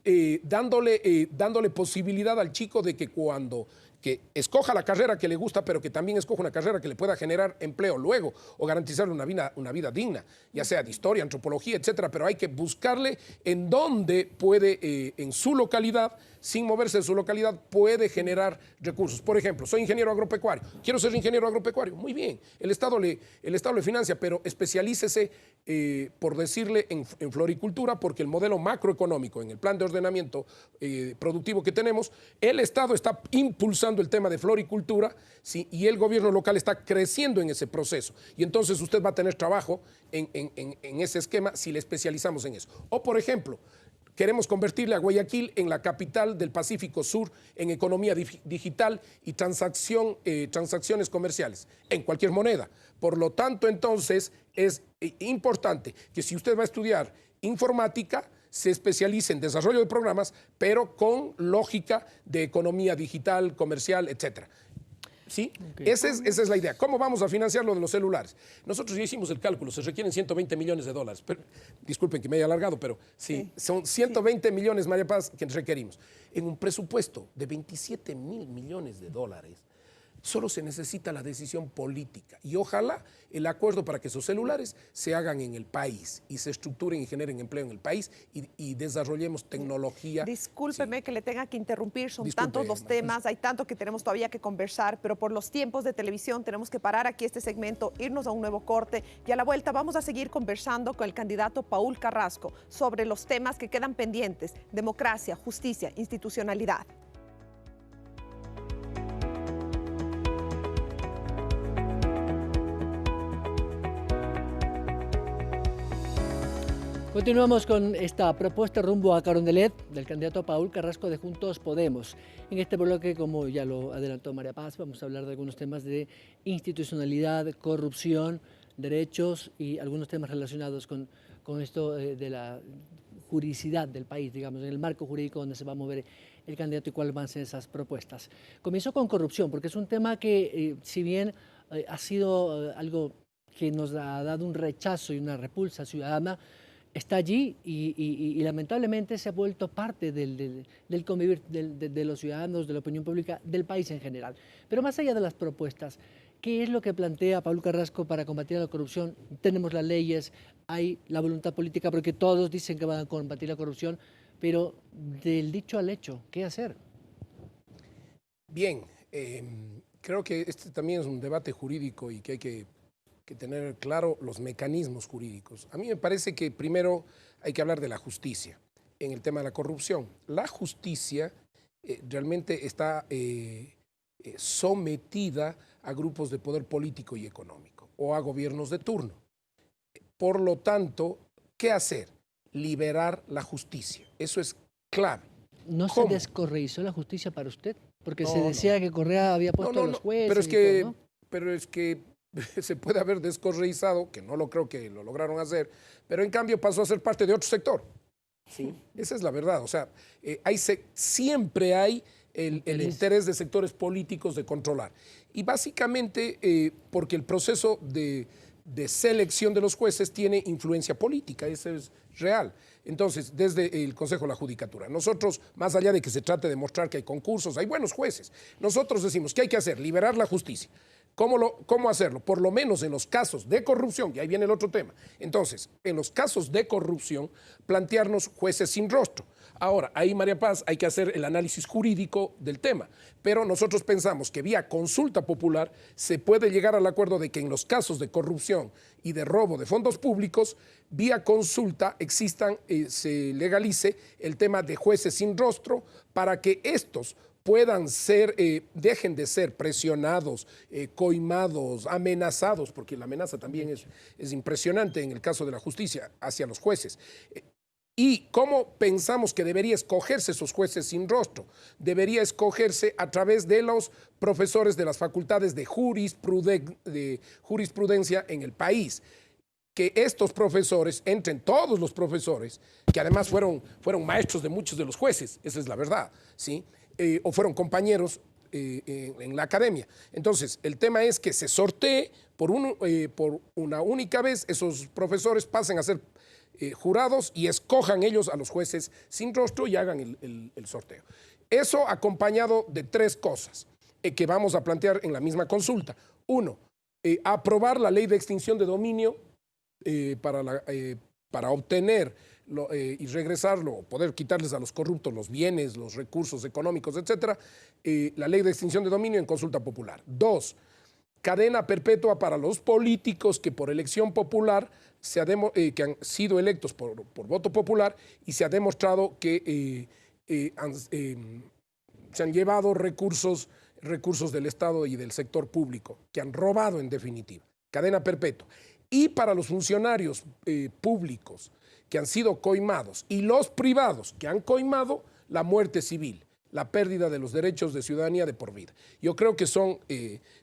dándole posibilidad al chico de que cuando que escoja la carrera que le gusta, pero que también escoja una carrera que le pueda generar empleo luego o garantizarle una vida digna, ya sea de historia, antropología, etcétera, pero hay que buscarle en dónde puede, en su localidad, sin moverse de su localidad, puede generar recursos. Por ejemplo, soy ingeniero agropecuario, quiero ser ingeniero agropecuario, muy bien, el Estado le financia, pero especialícese, por decirle, en floricultura, porque el modelo macroeconómico, en el plan de ordenamiento productivo que tenemos, el Estado está impulsando el tema de floricultura, ¿sí? Y el gobierno local está creciendo en ese proceso. Y entonces usted va a tener trabajo en ese esquema si le especializamos en eso. O, por ejemplo, queremos convertirle a Guayaquil en la capital del Pacífico Sur en economía digital y transacciones comerciales, en cualquier moneda. Por lo tanto, entonces, es importante que si usted va a estudiar informática, se especialice en desarrollo de programas, pero con lógica de economía digital, comercial, etcétera. ¿Sí? Okay. Esa es la idea. ¿Cómo vamos a financiar lo de los celulares? Nosotros ya hicimos el cálculo, se requieren 120 millones de dólares. Pero, disculpen que me haya alargado, pero sí, son 120 millones, María Paz, que requerimos. En un presupuesto de 27.000 millones de dólares, solo se necesita la decisión política y ojalá el acuerdo para que esos celulares se hagan en el país y se estructuren y generen empleo en el país y desarrollemos tecnología. Discúlpeme que le tenga que interrumpir, son tantos los temas, hay tanto que tenemos todavía que conversar, pero por los tiempos de televisión tenemos que parar aquí este segmento, irnos a un nuevo corte y a la vuelta vamos a seguir conversando con el candidato Paul Carrasco sobre los temas que quedan pendientes: democracia, justicia, institucionalidad. Continuamos con esta propuesta rumbo a Carondelet del candidato Paul Carrasco de Juntos Podemos. En este bloque, como ya lo adelantó María Paz, vamos a hablar de algunos temas de institucionalidad, corrupción, derechos y algunos temas relacionados con esto de la juridicidad del país, digamos, en el marco jurídico donde se va a mover el candidato y cuáles van a ser esas propuestas. Comienzo con corrupción, porque es un tema que, si bien ha sido algo que nos ha dado un rechazo y una repulsa ciudadana, está allí y lamentablemente se ha vuelto parte del convivir de los ciudadanos, de la opinión pública, del país en general. Pero más allá de las propuestas, ¿qué es lo que plantea Paul Carrasco para combatir la corrupción? Tenemos las leyes, hay la voluntad política, porque todos dicen que van a combatir la corrupción, pero del dicho al hecho, ¿qué hacer? Bien, creo que este también es un debate jurídico y que hay que tener claro los mecanismos jurídicos. A mí me parece que primero hay que hablar de la justicia en el tema de la corrupción. La justicia realmente está sometida a grupos de poder político y económico o a gobiernos de turno. Por lo tanto, ¿qué hacer? Liberar la justicia. Eso es clave. ¿No se descorreizó la justicia para usted? Porque se decía que Correa había puesto a los jueces. Pero es que se puede haber descorreizado, que no lo creo que lo lograron hacer, pero en cambio pasó a ser parte de otro sector. ¿Sí? Esa es la verdad. O sea, siempre hay el interés de sectores políticos de controlar. Y básicamente porque el proceso de selección de los jueces tiene influencia política, eso es real. Entonces, desde el Consejo de la Judicatura, nosotros, más allá de que se trate de mostrar que hay concursos, hay buenos jueces, nosotros decimos que hay que hacer, liberar la justicia. ¿Cómo hacerlo? Por lo menos en los casos de corrupción, y ahí viene el otro tema. Entonces, en los casos de corrupción, plantearnos jueces sin rostro. Ahora, ahí, María Paz, hay que hacer el análisis jurídico del tema, pero nosotros pensamos que vía consulta popular se puede llegar al acuerdo de que en los casos de corrupción y de robo de fondos públicos, vía consulta se legalice el tema de jueces sin rostro para que estos puedan ser, dejen de ser presionados, coimados, amenazados, porque la amenaza también es impresionante en el caso de la justicia hacia los jueces. ¿Y cómo pensamos que debería escogerse esos jueces sin rostro? Debería escogerse a través de los profesores de las facultades de jurisprudencia en el país. Que estos profesores, entren todos los profesores, que además fueron maestros de muchos de los jueces, esa es la verdad, ¿sí? O fueron compañeros en la academia. Entonces, el tema es que se sortee por una única vez, esos profesores pasen a ser jurados y escojan ellos a los jueces sin rostro y hagan el sorteo. Eso acompañado de tres cosas. que vamos a plantear en la misma consulta. Uno, aprobar la ley de extinción de dominio para obtener y regresarlo, poder quitarles a los corruptos los bienes, los recursos económicos, etcétera, la ley de extinción de dominio en consulta popular. Dos, cadena perpetua para los políticos que por elección popular que han sido electos por voto popular y se ha demostrado que se han llevado recursos del Estado y del sector público, que han robado en definitiva. Cadena perpetua. Y para los funcionarios públicos que han sido coimados y los privados que han coimado, la muerte civil, la pérdida de los derechos de ciudadanía de por vida. Yo creo que son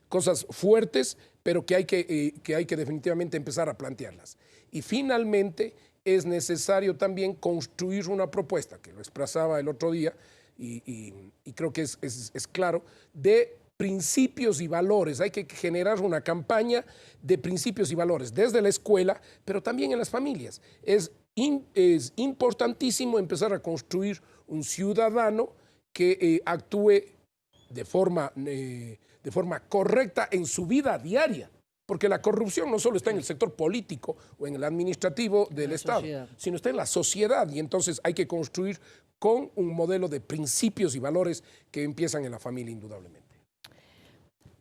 cosas fuertes, pero que hay que definitivamente empezar a plantearlas. Y finalmente es necesario también construir una propuesta, que lo expresaba el otro día, y creo que es claro, de principios y valores. Hay que generar una campaña de principios y valores desde la escuela, pero también en las familias. Es importantísimo empezar a construir un ciudadano que actúe de forma correcta en su vida diaria. Porque la corrupción no solo está en el sector político o en el administrativo del Estado, sino está en la sociedad. Y entonces hay que construir con un modelo de principios y valores que empiezan en la familia, indudablemente.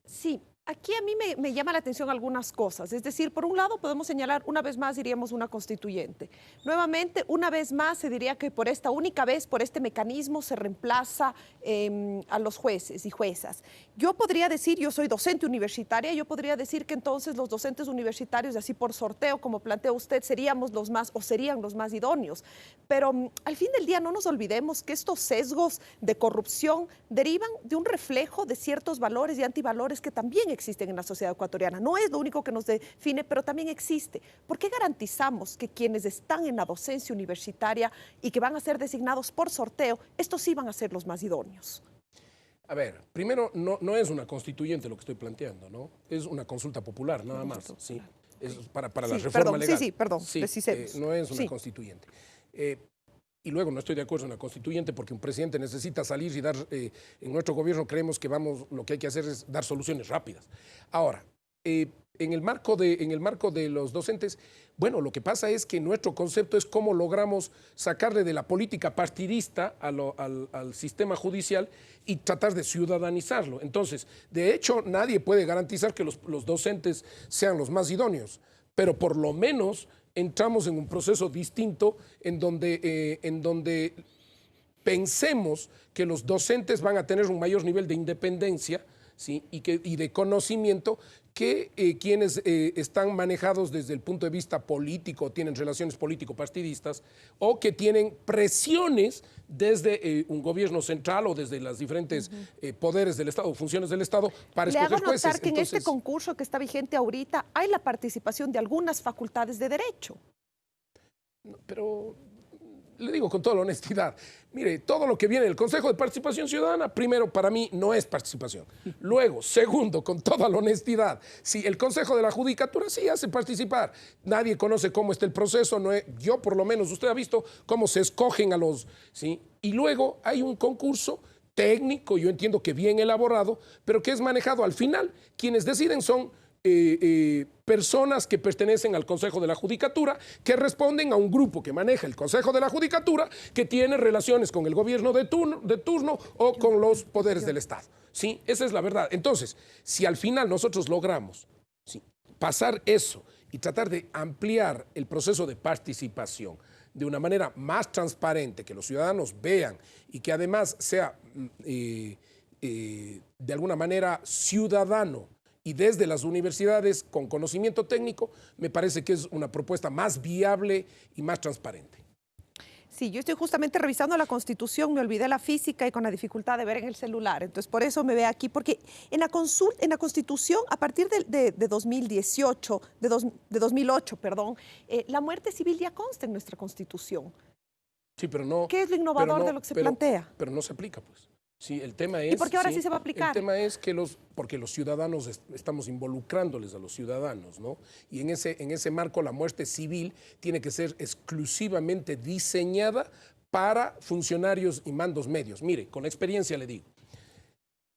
Sí, aquí a mí me llama la atención algunas cosas. Es decir, por un lado podemos señalar, una vez más diríamos una constituyente. Nuevamente, una vez más se diría que por esta única vez, por este mecanismo se reemplaza a los jueces y juezas. Yo podría decir, yo soy docente universitaria, yo podría decir que entonces los docentes universitarios, así por sorteo, como plantea usted, serían los más idóneos. Pero al fin del día no nos olvidemos que estos sesgos de corrupción derivan de un reflejo de ciertos valores y antivalores que también existen en la sociedad ecuatoriana. No es lo único que nos define, pero también existe. ¿Por qué garantizamos que quienes están en la docencia universitaria y que van a ser designados por sorteo, estos sí van a ser los más idóneos? A ver, primero, no es una constituyente lo que estoy planteando, ¿no? Es una consulta popular, nada más, ¿sí? Es para la reforma legal. No es una constituyente. Y luego no estoy de acuerdo en la constituyente porque un presidente necesita salir y dar, en nuestro gobierno creemos que lo que hay que hacer es dar soluciones rápidas. Ahora, en el marco de los docentes, bueno, lo que pasa es que nuestro concepto es cómo logramos sacarle de la política partidista al sistema judicial y tratar de ciudadanizarlo. Entonces, de hecho, nadie puede garantizar que los docentes sean los más idóneos, pero por lo menos entramos en un proceso distinto en donde pensemos que los docentes van a tener un mayor nivel de independencia, ¿sí? y de conocimiento que quienes están manejados desde el punto de vista político, tienen relaciones político-partidistas o que tienen presiones desde un gobierno central o desde los diferentes poderes del Estado, funciones del Estado para escoger jueces. Le hago notar que en este concurso que está vigente ahorita hay la participación de algunas facultades de derecho. Pero le digo con toda la honestidad, mire, todo lo que viene del Consejo de Participación Ciudadana, primero, para mí no es participación. Luego, segundo, con toda la honestidad, si el Consejo de la Judicatura sí hace participar, nadie conoce cómo está el proceso, yo por lo menos, usted ha visto cómo se escogen a los, ¿sí? Y luego hay un concurso técnico, yo entiendo que bien elaborado, pero que es manejado al final. Quienes deciden son personas que pertenecen al Consejo de la Judicatura, que responden a un grupo que maneja el Consejo de la Judicatura, que tiene relaciones con el gobierno de turno o con los poderes del Estado. ¿Sí? Esa es la verdad. Entonces, si al final nosotros logramos, ¿sí?, pasar eso y tratar de ampliar el proceso de participación de una manera más transparente, que los ciudadanos vean y que además sea de alguna manera ciudadano, y desde las universidades con conocimiento técnico, me parece que es una propuesta más viable y más transparente. Sí, yo estoy justamente revisando la Constitución, me olvidé la física y con la dificultad de ver en el celular, entonces por eso me ve aquí, porque en la Constitución, a partir de 2018, de 2008, perdón, la muerte civil ya consta en nuestra Constitución. Sí, pero no... ¿Qué es lo innovador de lo que se plantea? Pero no se aplica, pues. Sí, el tema es... ¿Y por qué ahora sí se va a aplicar? El tema es que porque los ciudadanos estamos involucrándoles a los ciudadanos, ¿no? Y en ese marco la muerte civil tiene que ser exclusivamente diseñada para funcionarios y mandos medios. Mire, con experiencia le digo,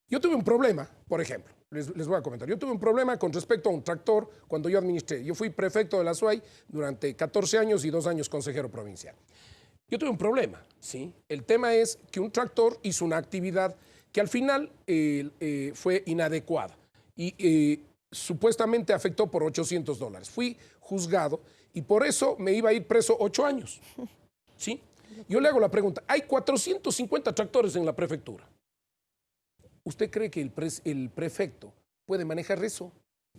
Yo tuve un problema, por ejemplo, les voy a comentar. Yo tuve un problema con respecto a un tractor cuando yo administré. Yo fui prefecto de la SUAY durante 14 años y 2 años consejero provincial. Yo tuve un problema, ¿sí? El tema es que un tractor hizo una actividad que al final fue inadecuada y supuestamente afectó por $800. Fui juzgado y por eso me iba a ir preso 8 años, ¿sí? Yo le hago la pregunta, hay 450 tractores en la prefectura. ¿Usted cree que el prefecto puede manejar eso?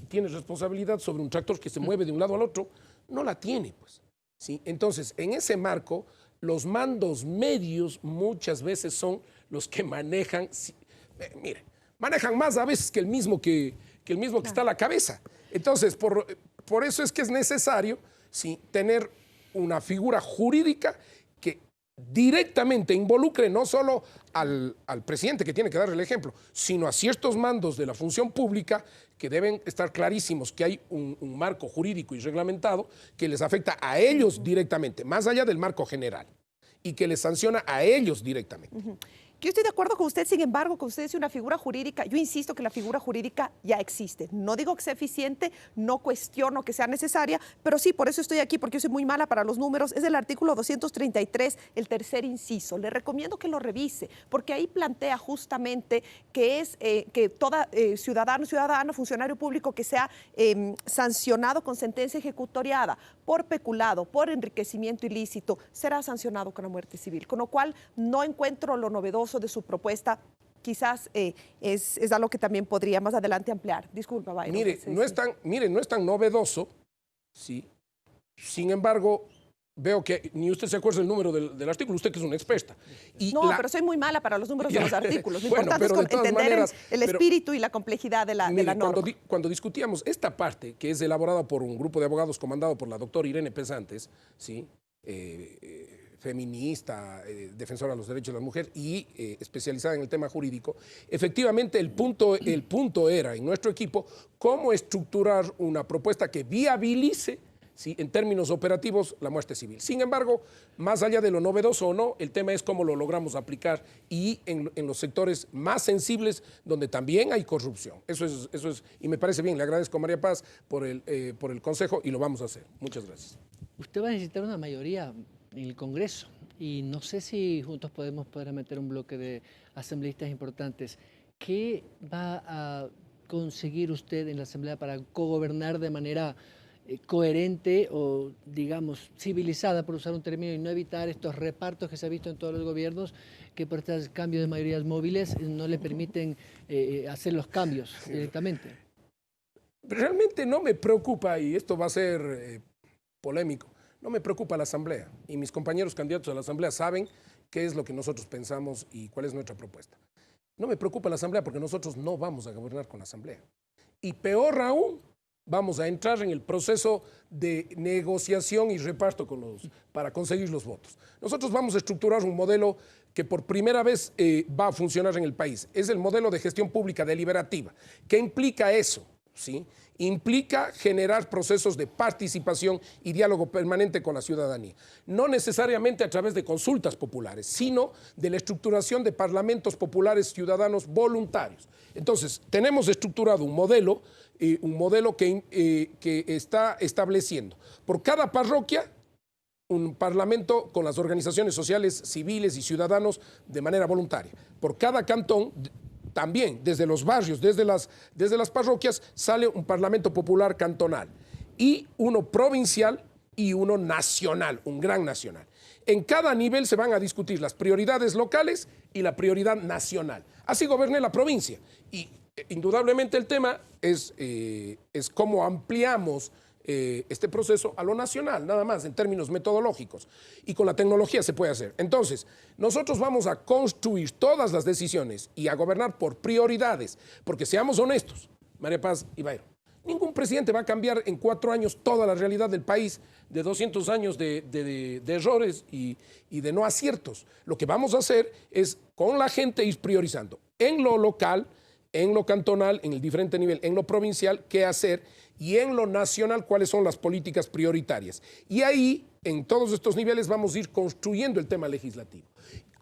¿Tiene responsabilidad sobre un tractor que se mueve de un lado al otro? No la tiene, pues, ¿sí? Entonces, en ese marco, los mandos medios muchas veces son los que manejan, mire, manejan más a veces que el mismo que está a la cabeza. Entonces, por eso es que es necesario, ¿sí?, tener una figura jurídica que directamente involucre no solo al presidente, que tiene que dar el ejemplo, sino a ciertos mandos de la función pública que deben estar clarísimos que hay un marco jurídico y reglamentado que les afecta a ellos directamente, más allá del marco general, y que les sanciona a ellos directamente. Yo estoy de acuerdo con usted, sin embargo, que usted es una figura jurídica. Yo insisto que la figura jurídica ya existe. No digo que sea eficiente, no cuestiono que sea necesaria, pero sí, por eso estoy aquí, porque yo soy muy mala para los números. Es el artículo 233, el tercer inciso. Le recomiendo que lo revise, porque ahí plantea justamente que es que toda ciudadano, funcionario público que sea sancionado con sentencia ejecutoriada por peculado, por enriquecimiento ilícito, será sancionado con la muerte civil. Con lo cual, no encuentro lo novedoso de su propuesta. Quizás es algo que también podría más adelante ampliar. Disculpa, Byron. Mire, no es tan novedoso, ¿sí? Sin embargo, veo que ni usted se acuerda del número del artículo, usted que es una experta. Pero soy muy mala para los números de los artículos. Lo importante es entender el espíritu y la complejidad de la norma. Cuando discutíamos esta parte, que es elaborada por un grupo de abogados comandado por la doctora Irene Pesantes, ¿sí?, feminista, defensora de los derechos de la mujer y especializada en el tema jurídico, efectivamente el punto era en nuestro equipo cómo estructurar una propuesta que viabilice, ¿sí?, en términos operativos la muerte civil. Sin embargo, más allá de lo novedoso o no, el tema es cómo lo logramos aplicar y en los sectores más sensibles donde también hay corrupción. Eso es, y me parece bien. Le agradezco a María Paz por el consejo y lo vamos a hacer. Muchas gracias. Usted va a necesitar una mayoría en el Congreso y no sé si juntos podemos meter un bloque de asambleístas importantes. ¿Qué va a conseguir usted en la Asamblea para cogobernar de manera coherente o, digamos, civilizada, por usar un término, y no evitar estos repartos que se ha visto en todos los gobiernos, que por estos cambios de mayorías móviles no le permiten hacer los cambios directamente? Realmente no me preocupa, y esto va a ser polémico, no me preocupa la Asamblea, y mis compañeros candidatos a la Asamblea saben qué es lo que nosotros pensamos y cuál es nuestra propuesta. No me preocupa la Asamblea porque nosotros no vamos a gobernar con la Asamblea. Y peor aún, vamos a entrar en el proceso de negociación y reparto para conseguir los votos. Nosotros vamos a estructurar un modelo que por primera vez va a funcionar en el país. Es el modelo de gestión pública deliberativa. ¿Qué implica eso? ¿Sí? Implica generar procesos de participación y diálogo permanente con la ciudadanía. No necesariamente a través de consultas populares, sino de la estructuración de parlamentos populares ciudadanos voluntarios. Entonces, tenemos estructurado un modelo que está estableciendo por cada parroquia un parlamento con las organizaciones sociales, civiles y ciudadanos de manera voluntaria. Por cada cantón, también desde los barrios, desde las parroquias, sale un parlamento popular cantonal y uno provincial y uno nacional, un gran nacional. En cada nivel se van a discutir las prioridades locales y la prioridad nacional. Así goberné la provincia y indudablemente el tema es cómo ampliamos este proceso a lo nacional, nada más, en términos metodológicos. Y con la tecnología se puede hacer. Entonces, nosotros vamos a construir todas las decisiones y a gobernar por prioridades, porque seamos honestos, María Paz y Byron, ningún presidente va a cambiar en 4 años toda la realidad del país de 200 años de errores y de no aciertos. Lo que vamos a hacer es, con la gente, ir priorizando en lo local, en lo cantonal, en el diferente nivel, en lo provincial, qué hacer, y en lo nacional, cuáles son las políticas prioritarias. Y ahí, en todos estos niveles, vamos a ir construyendo el tema legislativo.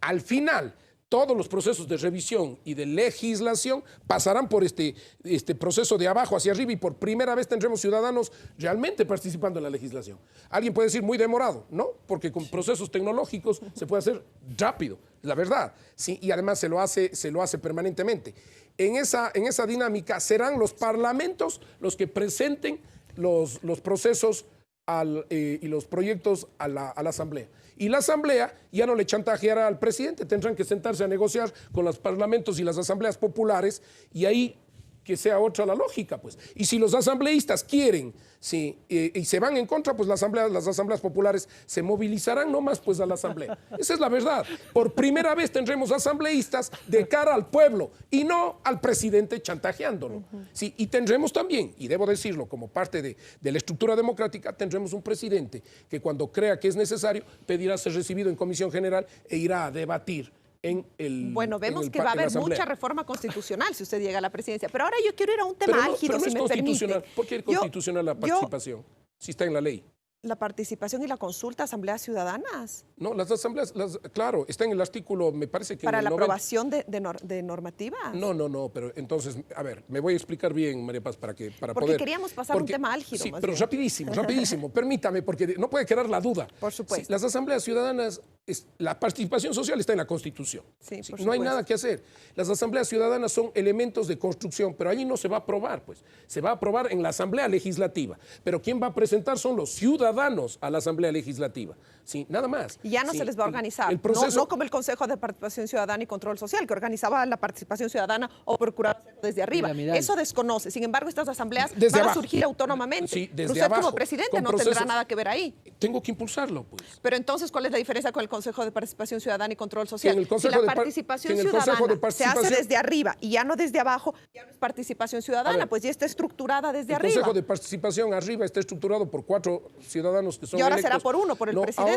Al final, todos los procesos de revisión y de legislación pasarán por este proceso de abajo hacia arriba y por primera vez tendremos ciudadanos realmente participando en la legislación. Alguien puede decir muy demorado, ¿no? Porque con procesos tecnológicos se puede hacer rápido, la verdad. Sí, y además se lo hace permanentemente. En esa dinámica serán los parlamentos los que presenten los procesos y los proyectos a la Asamblea. Y la Asamblea ya no le chantajeará al presidente, tendrán que sentarse a negociar con los parlamentos y las asambleas populares y ahí que sea otra la lógica, pues. Y si los asambleístas quieren, sí, y se van en contra, pues las asambleas populares se movilizarán nomás pues a la asamblea. Esa es la verdad. Por primera vez tendremos asambleístas de cara al pueblo y no al presidente chantajeándolo. Sí, y tendremos también, y debo decirlo como parte de la estructura democrática, tendremos un presidente que cuando crea que es necesario pedirá ser recibido en comisión general e irá a debatir. Bueno, vemos que va a haber mucha reforma constitucional si usted llega a la presidencia. Pero ahora yo quiero ir a un tema álgido, si me permite. ¿Por qué es constitucional la participación? Si está en la ley. La participación y la consulta, asambleas ciudadanas. No, las asambleas, claro, está en el artículo, me parece que... Para la aprobación de normativas. No, pero entonces, a ver, me voy a explicar bien, María Paz, porque poder... queríamos pasar un tema álgido. Sí, pero rapidísimo, permítame, porque no puede quedar la duda. Por supuesto. Sí, las asambleas ciudadanas, la participación social está en la Constitución. Sí, por no hay nada que hacer. Las asambleas ciudadanas son elementos de construcción, pero allí no se va a aprobar, pues. Se va a aprobar en la Asamblea Legislativa. Pero quien va a presentar son los ciudadanos a la Asamblea Legislativa. Sí, nada más. Y ya no se les va a organizar. El proceso, no como el Consejo de Participación Ciudadana y Control Social, que organizaba la participación ciudadana o procuraba desde arriba. Eso desconoce. Sin embargo, estas asambleas van a surgir autónomamente. Sí, pero usted como presidente no tendrá nada que ver ahí. Tengo que impulsarlo, pues. Pero entonces, ¿cuál es la diferencia con el Consejo de Participación Ciudadana y Control Social? Si la participación ciudadana se hace desde arriba y ya no desde abajo, ya no es participación ciudadana, pues ya está estructurada desde arriba. El Consejo de Participación arriba está estructurado por 4 ciudadanos que son y ahora electos. Será por uno, por el presidente.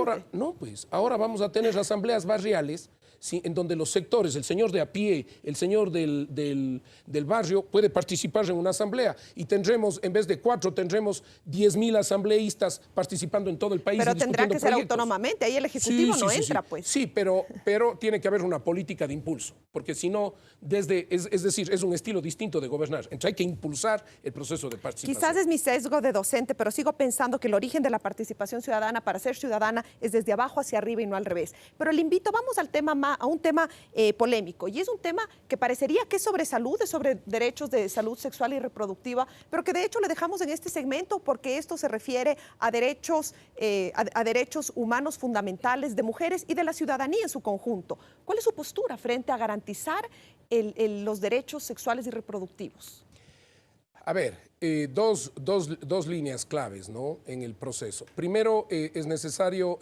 Ahora vamos a tener asambleas barriales, ¿sí? En donde los sectores, el señor de a pie, el señor del barrio puede participar en una asamblea y tendremos, en vez de 4, tendremos 10,000 asambleístas participando en todo el país. Pero tendrá que ser autónomamente, ahí el Ejecutivo no entra, pues. Sí, pero tiene que haber una política de impulso, porque si no, es decir, es un estilo distinto de gobernar. Entonces hay que impulsar el proceso de participación. Quizás es mi sesgo de docente, pero sigo pensando que el origen de la participación ciudadana para ser ciudadana es desde abajo hacia arriba y no al revés. Pero le invito, vamos a un tema polémico, y es un tema que parecería que es sobre salud, es sobre derechos de salud sexual y reproductiva, pero que de hecho le dejamos en este segmento porque esto se refiere a derechos humanos fundamentales de mujeres y de la ciudadanía en su conjunto. ¿Cuál es su postura frente a garantizar los derechos sexuales y reproductivos? A ver, dos líneas claves, ¿no?, en el proceso. Primero, es necesario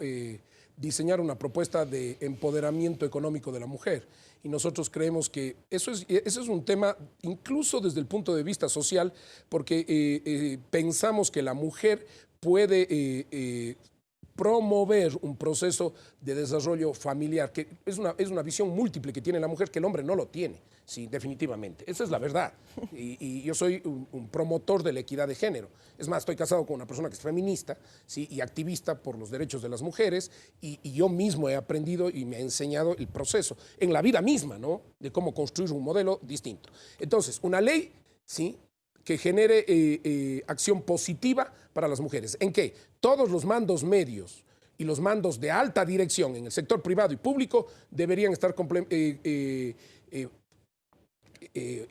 diseñar una propuesta de empoderamiento económico de la mujer. Y nosotros creemos que eso es un tema, incluso desde el punto de vista social, porque pensamos que la mujer puede promover un proceso de desarrollo familiar, que es una visión múltiple que tiene la mujer que el hombre no lo tiene, sí, definitivamente. Esa es la verdad. Y yo soy un promotor de la equidad de género. Es más, estoy casado con una persona que es feminista, sí, y activista por los derechos de las mujeres, y yo mismo he aprendido y me ha enseñado el proceso, en la vida misma, ¿no?, de cómo construir un modelo distinto. Entonces, una ley, sí, que genere acción positiva para las mujeres. ¿En qué? Todos los mandos medios y los mandos de alta dirección en el sector privado y público deberían estar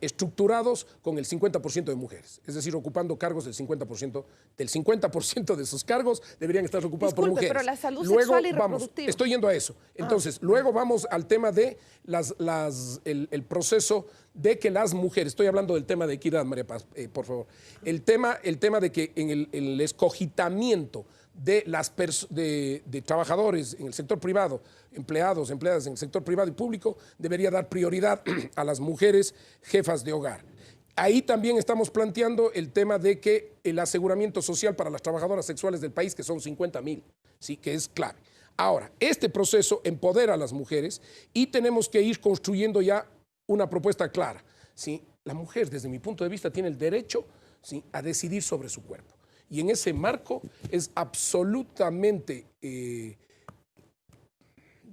estructurados con el 50% de mujeres, es decir, ocupando cargos del 50% de sus cargos deberían estar ocupados por mujeres. Pero la salud sexual y reproductiva. Estoy yendo a eso. Entonces, luego vamos al tema de el proceso de que las mujeres, estoy hablando del tema de equidad, María Paz, por favor, el tema de que en el escogitamiento de trabajadores en el sector privado, empleadas en el sector privado y público, debería dar prioridad a las mujeres jefas de hogar. Ahí también estamos planteando el tema de que el aseguramiento social para las trabajadoras sexuales del país, que son 50,000, ¿sí?, que es clave. Ahora, este proceso empodera a las mujeres y tenemos que ir construyendo ya una propuesta clara, ¿sí? La mujer, desde mi punto de vista, tiene el derecho, ¿sí?, a decidir sobre su cuerpo. Y en ese marco es absolutamente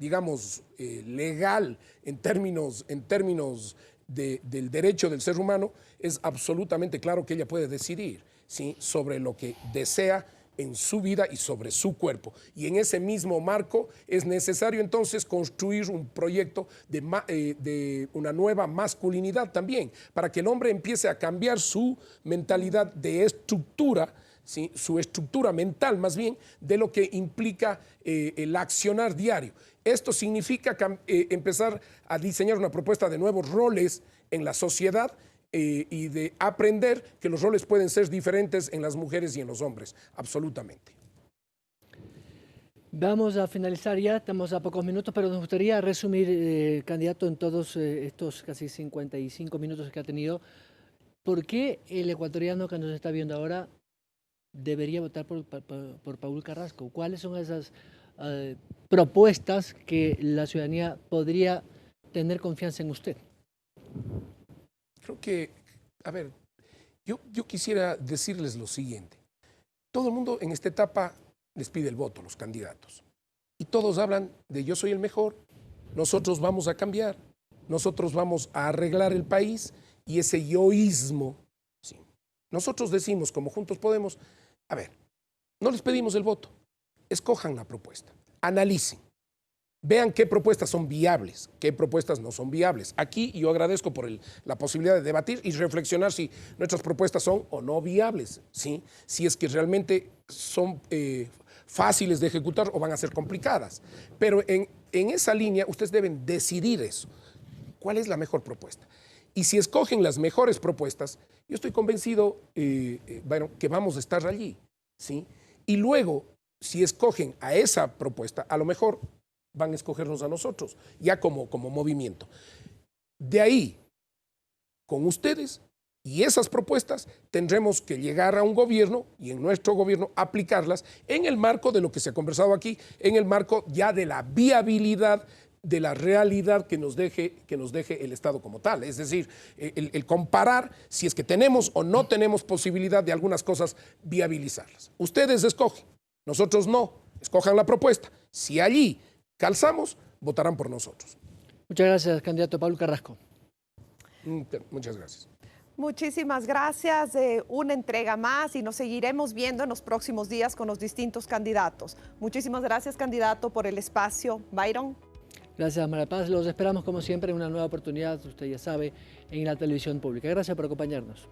digamos, legal en términos del derecho del ser humano, es absolutamente claro que ella puede decidir, ¿sí?, sobre lo que desea en su vida y sobre su cuerpo. Y en ese mismo marco es necesario entonces construir un proyecto de una nueva masculinidad también, para que el hombre empiece a cambiar su mentalidad de estructura, ¿sí?, su estructura mental más bien, de lo que implica el accionar diario. Esto significa empezar a diseñar una propuesta de nuevos roles en la sociedad, y de aprender que los roles pueden ser diferentes en las mujeres y en los hombres, absolutamente. Vamos a finalizar ya, estamos a pocos minutos, pero nos gustaría resumir, candidato, en todos estos casi 55 minutos que ha tenido, ¿por qué el ecuatoriano que nos está viendo ahora debería votar por Paul Carrasco? ¿Cuáles son esas propuestas que la ciudadanía podría tener confianza en usted? Creo que, a ver, yo quisiera decirles lo siguiente. Todo el mundo en esta etapa les pide el voto, los candidatos. Y todos hablan de yo soy el mejor, nosotros vamos a cambiar, nosotros vamos a arreglar el país, y ese yoísmo, ¿sí? Nosotros decimos, como Juntos Podemos, a ver, no les pedimos el voto, escojan la propuesta, analicen. Vean qué propuestas son viables, qué propuestas no son viables. Aquí yo agradezco por la posibilidad de debatir y reflexionar si nuestras propuestas son o no viables, ¿sí? Si es que realmente son fáciles de ejecutar o van a ser complicadas. Pero en esa línea ustedes deben decidir eso. ¿Cuál es la mejor propuesta? Y si escogen las mejores propuestas, yo estoy convencido bueno, que vamos a estar allí, ¿sí? Y luego, si escogen a esa propuesta, a lo mejor van a escogernos a nosotros, ya como movimiento. De ahí, con ustedes y esas propuestas, tendremos que llegar a un gobierno y en nuestro gobierno aplicarlas en el marco de lo que se ha conversado aquí, en el marco ya de la viabilidad, de la realidad que nos deje el Estado como tal. Es decir, el comparar si es que tenemos o no tenemos posibilidad de algunas cosas viabilizarlas. Ustedes escogen, nosotros no. Escojan la propuesta. Si allí calzamos, votarán por nosotros. Muchas gracias, candidato Paul Carrasco. Muchas gracias. Muchísimas gracias. Una entrega más y nos seguiremos viendo en los próximos días con los distintos candidatos. Muchísimas gracias, candidato, por el espacio. Byron. Gracias, María Paz. Los esperamos, como siempre, en una nueva oportunidad, usted ya sabe, en la televisión pública. Gracias por acompañarnos.